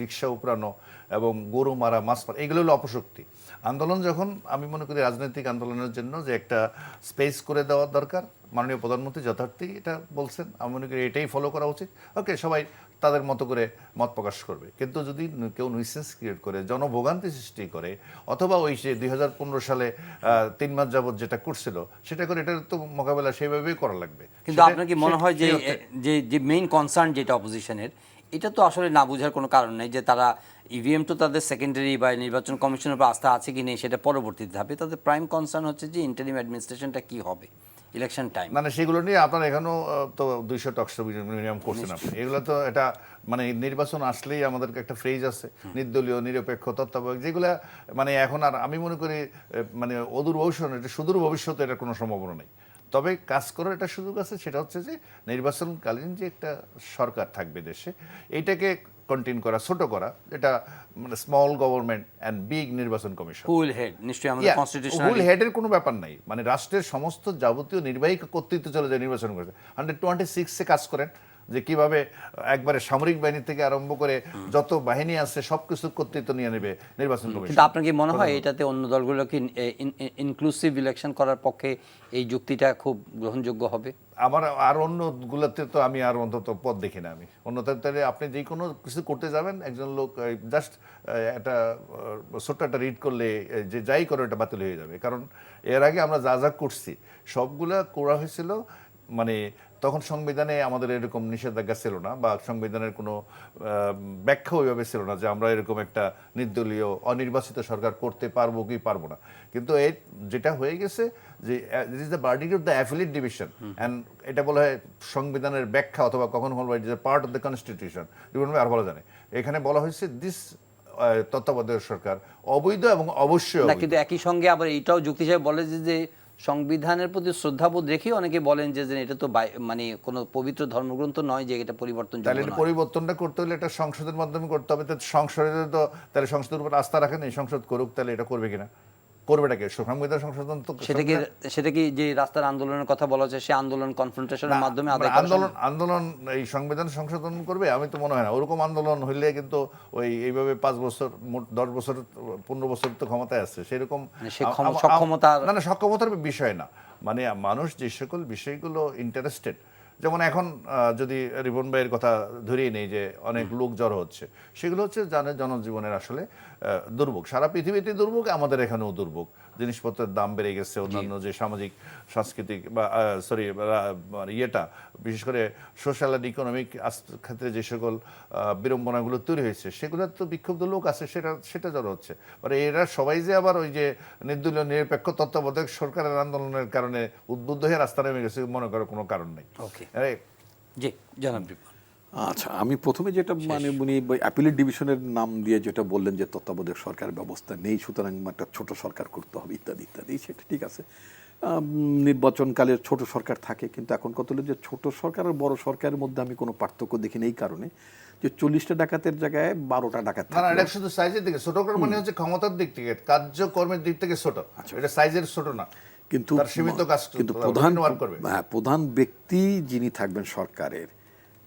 রিক্সা উপড়ানো এবং গরু মারা, মাছ মারা, এগুলো হলো অপশক্তি। আন্দোলন যখন, আমি মনে করি রাজনৈতিক আন্দোলনের জন্য যে একটা স্পেস করে দেওয়া দরকার, মাননীয় প্রধানমন্ত্রী যথার্থই এটা বলছেন, আমি মনে করি এটাই ফলো করা উচিত। ওকে, সবাই তাদের মতো করে মত প্রকাশ করবে, কিন্তু যদি কেউ নিউসেন্স ক্রিয়েট করে, জনভোগান্তি সৃষ্টি করে, অথবা ওই যে 2015 সালে 3 মাস যাবত যেটা করছিল সেটা করে, এটার তো মোকাবেলা সেইভাবেই করা লাগবে। কিন্তু আপনার কি মনে হয় যে যে মেইন কনসার্ন যেটা অপোজিশনের, এটা তো আসলে না বোঝার কোনো কারণ নেই যে তারা ইভিএম তো তাদের সেকেন্ডারি বা নির্বাচন কমিশনের উপর আস্থা আছে কি নেই সেটা পরবর্তীতে ধাপে, তাদের প্রাইম কনসার্ন হচ্ছে যে ইন্টারিম অ্যাডমিনিস্ট্রেশনটা কি হবে ইলেকশন টাইম। মানে সেগুলো নিয়ে আপনার এখানেও তো 200 টকশো মিনিমাম করছেন আপনি, এগুলো তো এটা মানে নির্বাচন আসলেই আমাদেরকে একটা ফ্রেজ আছে, নির্দলীয়, নিরপেক্ষ, তত্ত্বাবধায়ক, যেগুলা মানে এখন আর আমি মনে করি মানে অদূর ভবিষ্যৎ, এটা সুদূর ভবিষ্যতে এটা কোনো সম্ভাবনা নেই। তবে কাজ করার একটা সুযোগ আছে, সেটা হচ্ছে যে নির্বাচনকালীন যে একটা সরকার থাকবে দেশে, এইটাকে কন্টিনিউ করা, ছোট করা, এটা মানে স্মল গভর্নমেন্ট অ্যান্ড বিগ নির্বাচন কমিশন। ফুল হেড নিশ্চয়ই আমাদের কনস্টিটিউশনাল ফুল হেডের কোনো ব্যাপার নাই, মানে রাষ্ট্রের সমস্ত যাবতীয় নির্বাহী কর্তৃত্ব চলে যায় নির্বাচন করতে। 126-এ কাজ করেন যে কিভাবে একবারে সামরিক বাহিনী থেকে আরম্ভ করে যত বাহিনী আছে সবকিছু কর্তৃত্ব নিয়ে নেবে নির্বাচন কমিশন। কিন্তু আপনার কি মনে হয় এটাতে অন্য দলগুলো কি ইনক্লুসিভ ইলেকশন করার পক্ষে এই যুক্তিটা খুব গ্রহণযোগ্য হবে? আমার আর অন্যগুলোতে তো আমি আর অন্তত পথ দেখি না। আমি অন্যতে আপনি যে কোনো কিছু করতে যাবেন, একজন লোক জাস্ট একটা ছোট্ট একটা রিড করলে যে যাই করে এটা বাতিল হয়ে যাবে। কারণ এর আগে আমরা যা যা করছি সবগুলা করা হয়েছিল, মানে তখন সংবিধানে আমাদের এরকম নিষেধাজ্ঞা ছিল না, বা সংবিধানের কোনো ব্যাখ্যা ওইভাবে ছিল না যে আমরা এরকম একটা নির্দলীয় অনির্বাচিত সরকার করতে পারবো কি পারবো না। কিন্তু এই যেটা হয়ে গেছে যে this is the verdict of the affiliate division, and এটা বলা হয় সংবিধানের ব্যাখ্যা, অথবা কখন বলা হয় পার্ট অফ দ্য কনস্টিটিউশন, আর বলা জানে এখানে বলা হয়েছে দিস তত্ত্বাবধায়ক সরকার অবৈধ এবং অবশ্যই না, কিন্তু একই সঙ্গে আবার এটাও যুক্তি হিসেবে বলে যে সংবিধানের প্রতি শ্রদ্ধাবোধ রেখেও অনেকে বলেন যে এটা তো মানে কোনো পবিত্র ধর্মগ্রন্থ নয় যে এটা পরিবর্তন। তাহলে এটা পরিবর্তনটা করতে হলে এটা সংসদের মাধ্যমে করতে হবে। সংসদে তো তাহলে সংসদের উপর আস্থা রাখেন, এই সংসদ করুক, তাহলে এটা করবে কিনা, করবেটাকে সংবিধান সংশোধন তো সেটা কি যে রাস্তার আন্দোলনের কথা বলা হচ্ছে, সে আন্দোলন কনফ্রন্টেশনের মাধ্যমে আন্দোলন এই সংবিধান সংশোধন করবে? আমি তো মনে হয় না। ওরকম আন্দোলন হইলে কিন্তু ওই এইভাবে 5 বছর 10 বছর 15 বছর তো ক্ষমতায় আসছে, সেরকম না সক্ষমতার বিষয় না। মানে মানুষ যে সকল বিষয়গুলো ইন্টারেস্টেড, যেমন এখন যদি রিপন ভাইয়ের কথা ধরেই নেই যে অনেক লোক জড়ো হচ্ছে, সেগুলো হচ্ছে জনজীবনের আসলে দুর্ভোগ। সারা পৃথিবীতে দুর্ভোগ, আমাদের এখানেও দুর্ভোগ। জিনিসপত্রের দাম বেড়ে গেছে, অন্যান্য যে সামাজিক সাংস্কৃতিক বা ইয়েটা, বিশেষ করে সোশ্যাল অ্যান্ড ইকোনমিক ক্ষেত্রে যে সকল বিড়ম্বনাগুলো তৈরি হয়েছে, সেগুলো তো বিক্ষুব্ধ লোক আছে, সেটা জড়ো হচ্ছে। মানে এরা সবাই যে আবার ওই যে নির্দলীয় নিরপেক্ষ তত্ত্বাবধায়ক সরকারের আন্দোলনের কারণে উদ্বুদ্ধ হয়ে রাস্তা নেমে গেছে মনে করার কোনো কারণ নেই। আচ্ছা, আমি প্রথমে যেটা মানে উনি অ্যাপিলেট ডিভিশনের নাম দিয়ে যেটা বললেন যে তত্ত্বাবধায়ক সরকার ব্যবস্থা নেই, সুতরাং একটা ছোট সরকার করতে হবে ইত্যাদি ইত্যাদি, সেটা ঠিক আছে। নির্বাচনকালে ছোট সরকার থাকে, কিন্তু এখন কত হলো যে ছোট সরকার আর বড় সরকারের মধ্যে আমি কোনো পার্থক্য দেখি না, এই কারণে যে 40টা ডাকাতের জায়গায় 12টা ডাকাত থাকে। এটা শুধু সাইজের দিকে ছোট, মানে হচ্ছে ক্ষমতার দিক থেকে, কার্যকর্মের দিক থেকে ছোট, এটা সাইজের ছোট না, কিন্তু সীমিত কাজ। কিন্তু প্রধান ব্যক্তি যিনি থাকবেন সরকারের,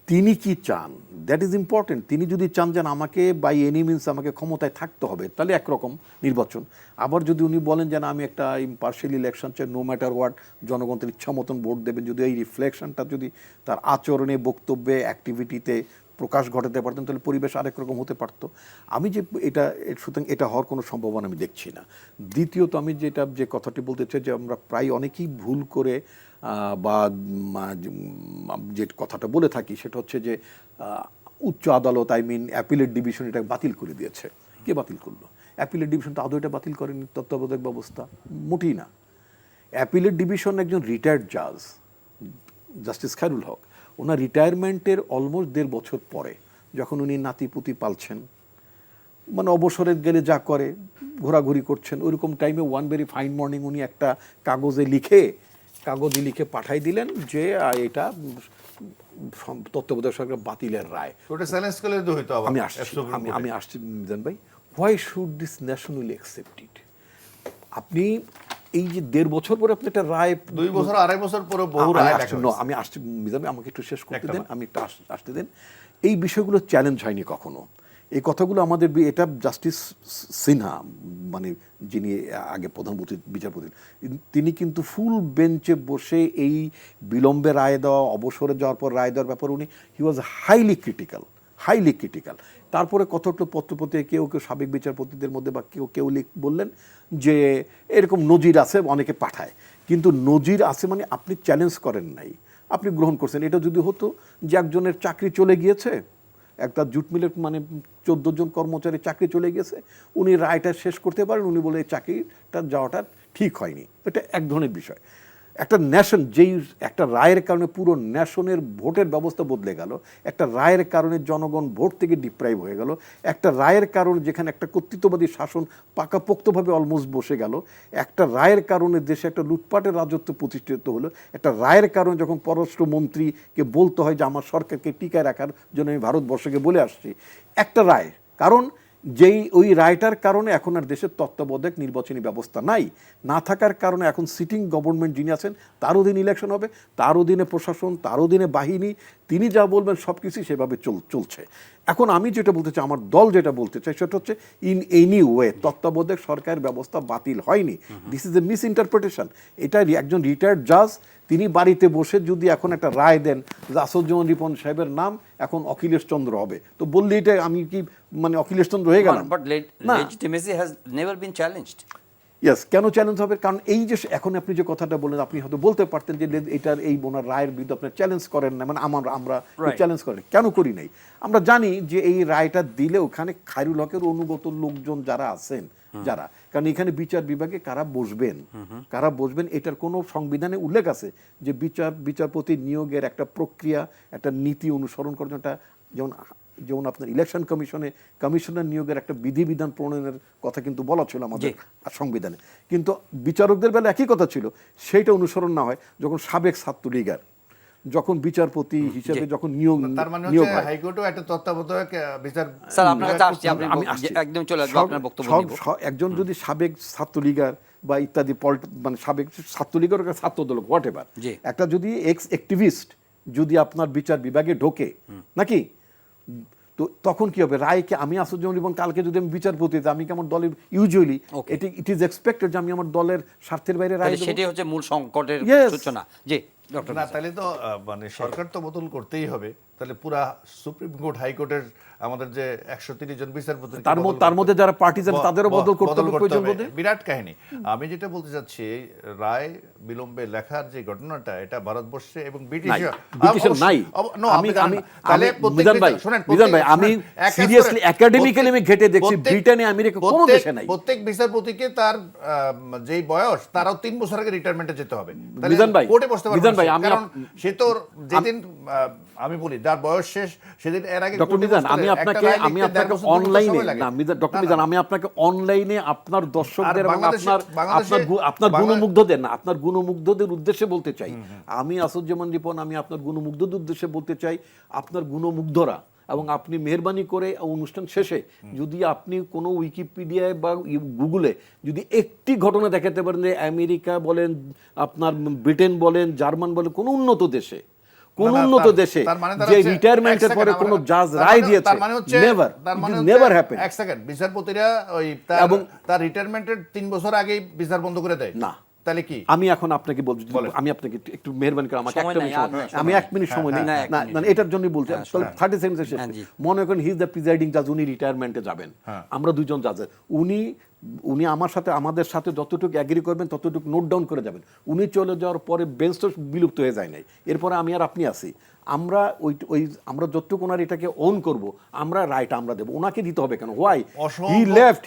তিনি কি চান, দ্যাট ইজ ইম্পর্টেন্ট। তিনি যদি চান যে আমাকে বাই এনি মিনস আমাকে ক্ষমতায় থাকতে হবে, তাহলে একরকম নির্বাচন। আবার যদি উনি বলেন যে আমি একটা ইম্পার্শিয়াল ইলেকশন চাই, নো ম্যাটার হোয়াট, জনগণের ইচ্ছা মতন ভোট দেবেন, যদি এই রিফ্লেকশনটা যদি তার আচরণে, বক্তব্যে, অ্যাক্টিভিটিতে প্রকাশ ঘটাতে পারতেন, তাহলে পরিবেশ আরেক রকম হতে পারতো। আমি যে সুতরাং এটা হওয়ার কোনো সম্ভাবনা আমি দেখছি না। দ্বিতীয়ত আমি যে কথাটি বলতে চাই যে আমরা প্রায় অনেকেই ভুল করে বা যে কথাটা বলে থাকি, সেটা হচ্ছে যে উচ্চ আদালত, অ্যাপিলেট ডিভিশন এটা বাতিল করে দিয়েছে। কে বাতিল করলো? অ্যাপিলেট ডিভিশন তো আদৌ এটা বাতিল করেনি তত্ত্বাবধায়ক ব্যবস্থা, মোটেই না। অ্যাপিলেট ডিভিশন একজন রিটায়ার্ড জাজ, জাস্টিস খায়রুল হক, ওনার রিটায়ারমেন্টের অলমোস্ট 1.5 বছর পরে, যখন উনি নাতিপুতি পালছেন, মানে অবসরের গেলে যা করে ঘোরাঘুরি করছেন, ওইরকম টাইমে ওয়ান ভেরি ফাইন মর্নিং উনি একটা কাগজে লিখে পাঠাই দিলেন যে এটা তত্ত্বাবধায়ক সরকার বাতিলের রায়। ওটা চ্যালেঞ্জ করলে তো হইতো। আমি আসছি মিজান ভাই, why should this nation will accept it? আপনি এই যে 1.5 বছর পরে আপনি একটা রায়, 2 বছর 2.5 বছর পরে বহু রায় দেখা হয়েছে। আমি আসছি মিজান ভাই, আমাকে একটু শেষ করতে দেন, আমি একটু আসতে দেন। এই বিষয়গুলো চ্যালেঞ্জ হয়নি কখনো। এই কথাগুলো আমাদের এটা জাস্টিস সিনহা, মানে যিনি আগে প্রধান বিচারপতি, তিনি কিন্তু ফুল বেঞ্চে বসে এই বিলম্বে রায় দেওয়া, অবসরে যাওয়ার পর রায় দেওয়ার ব্যাপারে উনি হি ওয়াজ হাইলি ক্রিটিক্যাল। তারপরে কতটা পত্রপত্রিকায় কেউ সাবেক বিচারপতিদের মধ্যে বা কেউ বললেন যে এরকম নজির আছে, অনেকে পাঠায়, কিন্তু নজির আছে মানে আপনি চ্যালেঞ্জ করেন নাই, আপনি গ্রহণ করছেন। এটা যদি হতো যে একজনের চাকরি চলে গিয়েছে, একটা জুট মিলের মানে 14 জন কর্মচারী চাকরি চলে গেছে, উনি রায়টা শেষ করতে পারেন, উনি বলে এই চাকরিটা যাওয়াটা ঠিক হয়নি, এটা এক ধরনের বিষয়। একটা ন্যাশন, যেই একটা রায়ের কারণে পুরো ন্যাশনের ভোটের ব্যবস্থা বদলে গেল, একটা রায়ের কারণে জনগণ ভোট থেকে ডিপ্রাইভ হয়ে গেল, একটা রায়ের কারণে যেখানে একটা কর্তৃত্ববাদী শাসন পাকাপোক্তভাবে অলমোস্ট বসে গেল, একটা রায়ের কারণে দেশে একটা লুটপাটের রাজত্ব প্রতিষ্ঠিত হলো, একটা রায়ের কারণে যখন পররাষ্ট্রমন্ত্রীকে বলতে হয় যে আমার সরকারকে টিকায় রাখার জন্য আমি ভারতবর্ষকে বলে আসছি, একটা রায় কারণ ওই রায়টার কারণে এখন আর দেশের তত্ত্বাবধায়ক নির্বাচনী ব্যবস্থা না থাকার কারণে এখন সিটিং গভর্নমেন্ট যিনি আছেন তার অধীনে ইলেকশন হবে, তার অধীনে প্রশাসন, তার অধীনে বাহিনী, তিনি যা বলবেন সব কিছুই সেভাবে চলছে। এখন আমি যেটা বলতে চাই, আমার দল যেটা বলতে চাই, সেটা হচ্ছে ইন এনি ওয়ে তত্ত্বাবধায়ক সরকারের ব্যবস্থা বাতিল হয়নি। This is a miss interpretation. এটা একজন রিটায়ার্ড জাজ, তিনি বাড়িতে বসে যদি এখন একটা রায় দেন যে আসাদুজ্জামান রিপন সাহেবের নাম এখন অখিলেশ চন্দ্র হবে, তো বললে এটা আমি কি মানে অখিলেশ চন্দ্র হয়ে গেলাম? But legitimacy has never been challenged. Yes, কেন চ্যালেঞ্জ হবে? কারণ এই যে এখন আপনি যে কথাটা বলেন, আপনি হয়তো বলতে পারতেন যে এটার এই বোনার রায়ের বিরুদ্ধে আপনার চ্যালেঞ্জ করেন না, মানে আমরা চ্যালেঞ্জ করেন, কেন করি নাই? আমরা জানি যে এই রায়টা দিলে ওখানে খায়রুল হকের অনুগত লোকজন যারা আছেন, যারা, কারণ এখানে বিচার বিভাগে কারা বসবেন এটার কোনো সংবিধানে উল্লেখ আছে যে বিচারপতি নিয়োগের একটা প্রক্রিয়া, একটা নীতি অনুসরণ করার জন্য, যেমন আপনার ইলেকশন কমিশনার নিয়োগের একটা বিধিবিধান প্রণয়নের কথা কিন্তু বলা ছিল আমাদের সংবিধানে, কিন্তু বিচারকদের বেলা একই কথা ছিল, সেইটা অনুসরণ না হয় যখন সাবেক ছাত্রলীগের যখন বিচারপতি হিসেবে যখন নিয়োগ তার মানে নিয়োগ হচ্ছে হয়, হাইকোর্টও একটা তত্ত্বাবধায়ক বিচার। স্যার আপনার কাছে আসছি, আপনি একদম চলে আসবেন, আপনার বক্তব্য নিব। একজন যদি সাবেক ছাত্রলীগার বা ইত্যাদি মানে সাবেক ছাত্রলীগের ছাত্রদল হোয়াট এভার, একটা যদি এক্স অ্যাক্টিভিস্ট যদি আপনার বিচার বিভাগে ঢোকে নাকি, তো তখন কি হবে? রায়কে আমি আসাদুজ্জামান রিপন কালকে যদি আমি বিচারপতি, আমি কি আমার দলের ইউজুয়ালি ইট ইজ এক্সপেক্টেড যে আমি আমার দলের স্বার্থের বাইরে রায় দেব? সেটাই হচ্ছে মূল সংকটের সূচনা। জি ডক্টর, না তাহলে তো মানে সরকার তো বদল করতেই হবে, তাহলে পুরা সুপ্রিম কোর্ট হাইকোর্টের আমাদের যে 130 জন বিচারপতি, তার মধ্যে যারা পার্টিজান তাদেরও বদল করতে হবে। বিরাট কাহিনী। আমি যেটা বলতে চাচ্ছি, রায় বিলম্বে লেখার যে ঘটনাটা, এটা ভারতবর্ষে এবং ব্রিটিশে নাই। আমি সিরিয়াসলি একাডেমিক্যালি আমি ঘেটে দেখছি, ব্রিটেনে আমেরিকা কোনো দেশে নাই। প্রত্যেক বিচারপতিকে তার যেই বয়স, তারও 3 বছর আগে রিটায়ারমেন্টে যেতে হবে। মিজান ভাই, কোর্টে বসতে পারবে ভাই, কারণ সে তো যেদিন আমি বলি যার বয়স শেষ সেদিন এর আগে ডক্টর মিজান, আমি আপনাকে অনলাইনে না ডক্টর মিজান, আমি আপনাকে অনলাইনে আপনার দর্শকদের এবং আপনার গুণমুগ্ধদের না, আপনার গুণমুগ্ধদের উদ্দেশ্যে বলতে চাই, আমি আসাদুজ্জামান রিপন, আমি আপনার গুণমুগ্ধদের উদ্দেশ্যে বলতে চাই, আপনার গুণমুগ্ধরা এবং আপনি মেহেরবানি করে অনুষ্ঠান শেষে যদি আপনি কোনো উইকিপিডিয়ায় বা গুগলে যদি একটি ঘটনা দেখাতে পারেন যে আমেরিকা বলেন, আপনার ব্রিটেন বলেন, জার্মান বলেন, কোন উন্নত দেশে যে রিটায়ারমেন্টের পরে কোন জাজ রায় দিয়েছে, নেভার হ্যাপেন। এক সেকেন্ড, বিচারপতিরা ওই তার রিটায়ারমেন্টের 3 বছর আগেই বিচার বন্ধ করে দেয় না? তাহলে কি? আমি এখন আপনাকে বলছি, আমি আপনাকে একটু মেহেরবানি করে আমাকে আমি 1 মিনিট সময় নেই, না এটার জন্যই বলছি, 30 সেকেন্ডে শেষ। মনে করেন হি ইজ দ্য প্রিজাইডিং জাজ, উনি রিটায়ারমেন্টে যাবেন, আমরা দুজন জাজের, উনি আমাদের সাথে যতটুকু এগ্রি করবেন ততটুকু নোট ডাউন করে যাবেন। উনি চলে যাওয়ার পরে বেঞ্চ তো বিলুপ্ত হয়ে যায় নাই, এরপরে আমি আর আপনি আছি, আমরা যতটুকু ওনার এটাকে অন করব, আমরা রায়টা আমরা দেব, ওনাকে দিতে হবে কেন? Why he left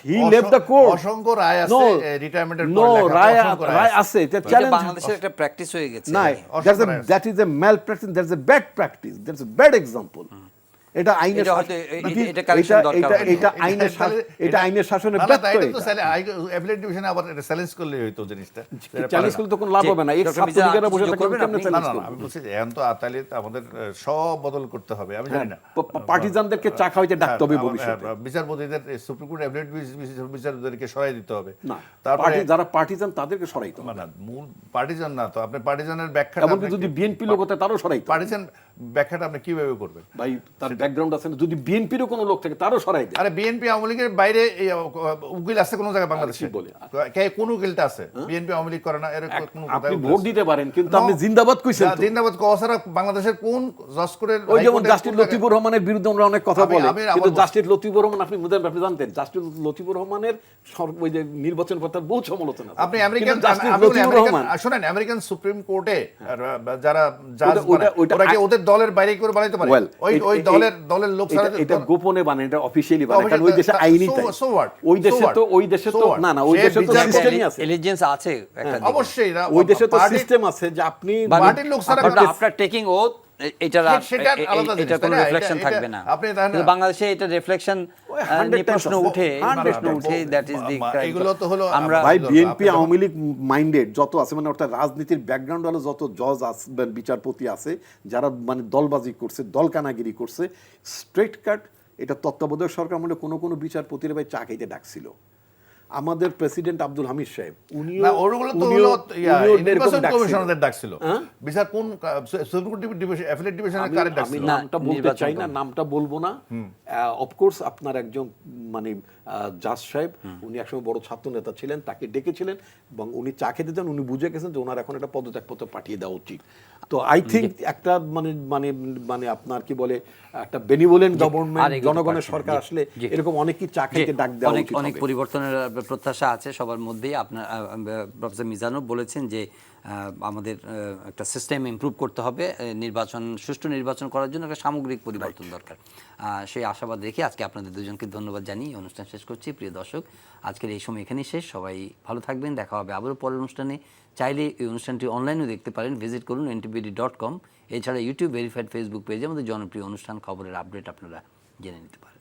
the court. অসংখ্য রায় আছে রিটায়ারমেন্টের পর লেখা, রায় আছে, এটা চ্যালেঞ্জ বাংলাদেশের একটা প্র্যাকটিস হয়ে গেছে। না, that is a malpractice, that is a bad practice, that is a bad example. এটা আইনের এটা শাসন- হয়তো নাকি এটা correction দরকার এটা- হয়তো। এটা আইনের শাসন- এটা আইনের শাসনের না, না, ব্যত্যয় তাই তো এটা। তাহলে অ্যাপিলেট ডিভিশনে আবার এটা চ্যালেঞ্জ করলে হইতো জিনিসটা। এটা চ্যালেঞ্জ পারে করলে না। তো কোনো লাভ জি, হবে না, এক্স ডক্টর মির্জা, ছাত্রলীগেরা কিছু বসে যোগ থাকলে করবেন কেমনে আপনি? না, চ্যালেঞ্জ না, না, করবে? আমি বলছি যে এখন তো তাহলে আমাদের সব বদল করতে হবে, আমি জানি না। পার্টিজানদেরকে চা খাওয়াইতে ডাকতে হবে ভবিষ্যতে। বিচারপতিদের সুপ্রিম কোর্ট অ্যাপিলেট বিচারপতিদেরকে সরাই দিতে হবে। না, তারপরে যারা পার্টিজান তাদেরকে সরাইতে হবে। না, মূল পার্টিজান না তো, আপনি পার্টিজানের ব্যাখ্যাটা এমনকি আপনি যদি বিএনপি লোক হতে তারও সরাইতে হবে। পার্টিজান ব্যাখ্যাটা আপনি কিভাবে করবেন? ভাই তার ব্যাকগ্রাউন্ড আছে না, যদি বিএনপিরও কোনো লোক থাকে তারও সরাই দেয়। আরে বিএনপি আওয়ামী লীগের বাইরে এই উকিল আছে কোন জায়গায় বাংলাদেশে? কি বলে? কোন উকিলটা আছে? বিএনপি আওয়ামী লীগ করে না, এরকম কোনো আপনি কোথাও ভোট আছে? দিতে পারেন, কিন্তু No, আপনি জিন্দাবাদ কইছেন তো। জিন্দাবাদ কওয়াছাড়া বাংলাদেশের কোন জজ কোর্টের ওই যেমন হাইকোর্টের জাস্টিস কোন লতিফুর রহমানের বিরুদ্ধে আমরা অনেক কথা আমি- বলি, আমি কিন্তু আবার- জাস্টিস লতিফুর রহমান আপনি জানতেন, জাস্টিস লতিফুর রহমানের ওই যে নির্বাচন পত্রের বহু সমালোচনা আছে। আপনি আমেরিকান কিন্তু জাস্টিস আমি বলি লতিফুর আমেরিকান- রহমান শুনেন, আমেরিকান সুপ্রিম কোর্টে যারা জাজ ওটা- ওটা- ওরা কি ওদের দলের বাইরে করে বানাইতে পারে? Well, ওই দলের লোক ছাড়া এটা গোপনে বানায়, এটা অফিশিয়ালি বানায়, কারণ ওই দেশে আইনই তাই। So what? ওই দেশে So what? তো ওই দেশে So তো what? না না, ওই সে দেশে তো বিচার সিস্টেমই আছে। এলিজেন্স আছে একটা দিকে। অবশ্যই না, ওই দেশে তো পার্টি- সিস্টেম আছে যে আপনি পার্টির লোক ছাড়া আপনার আফটার টেকিং ওথ এটার সেটা আলাদা জিনিস, এটা কোনো তাই না? রিফ্লেকশন এটা- থাকবে না। আপনি তাই না? কিন্তু বাংলাদেশে এটা রিফ্লেকশন ওই 100 প্রশ্ন times উঠে, 100 প্রশ্ন times। উঠে, দ্যাট ইজ দি এগুলো তো হলো আমরা ভাই ছিল, বিএনপি আপনি যখন- আওয়ামী লীগ মাইন্ডেড যত আছে, মানে অর্থাৎ রাজনীতির ব্যাকগ্রাউন্ড হলো যত জজ আসবেন, বিচারপতি আছে, যারা মানে দলবাজি করছে, দলকানাগিরি করছে, স্ট্রেট কাট। এটা তত্ত্বাবধায়ক সরকার মনে কোনো কোনো বিচারপতির ভাই চা খাইতে ডাকছিল। আমাদের প্রেসিডেন্ট আব্দুল হামিদ সাহেব উনিও না, ওগুলো তো উনিও- হলো উনিও এরকম নির্বাচন ডাকছিল। কমিশনারদের ডাকছিল। হ্যাঁ? বিচার কোন সুপ্রিম কোর্ট ডিভিশন অ্যাপিলেট ডিভিশনের আমি কারে ডাকছিল? না, নামটা বলতে নির্বাচন চাই না, কমিশন। নামটা বলবো না। অফকোর্স আপনার একজন মানে জাজ সাহেব, উনি একসময় বড় ছাত্র নেতা ছিলেন, তাকে ডেকেছিলেন এবং উনি চা খেতে দেন, উনি বুঝে গেছেন যে ওনার এখন একটা পদত্যাগপত্র পাঠিয়ে দেওয়া উচিত। তো আই থিঙ্ক একটা মানে মানে মানে আপনার কি বলে একটা বেনিভোলেন্ট গভর্নমেন্ট, আর এগোতে জনগণের পারছি না। সরকার জি, আসলে জি। এরকম অনেকই চা খেতে ডাক দেওয়া অনেক উচিত অনেক হবে। পরিবর্তনের প্রত্যাশা আছে সবার মধ্যেই। আপনার প্রফেসর মিজানও বলেছেন যে আমাদের একটা সিস্টেম ইমপ্রুভ করতে হবে, সুষ্ঠু নির্বাচন করার জন্য একটা সামগ্রিক পরিবর্তন দরকার। সেই আশাবাদ রেখে আজকে আপনাদের দুজনকে ধন্যবাদ জানিয়ে অনুষ্ঠান শেষ করছি। প্রিয় দর্শক, আজকের এই সময় এখানেই শেষ। সবাই ভালো থাকবেন, দেখা হবে আবারও পরের অনুষ্ঠানে। চাইলে এই অনুষ্ঠানটি অনলাইনেও দেখতে পারেন, ভিজিট করুন ntbd.com। এছাড়া ইউটিউব ভেরিফাইড ফেসবুক পেজে আমাদের জনপ্রিয় অনুষ্ঠান খবরের আপডেট আপনারা জেনে নিতে পারেন।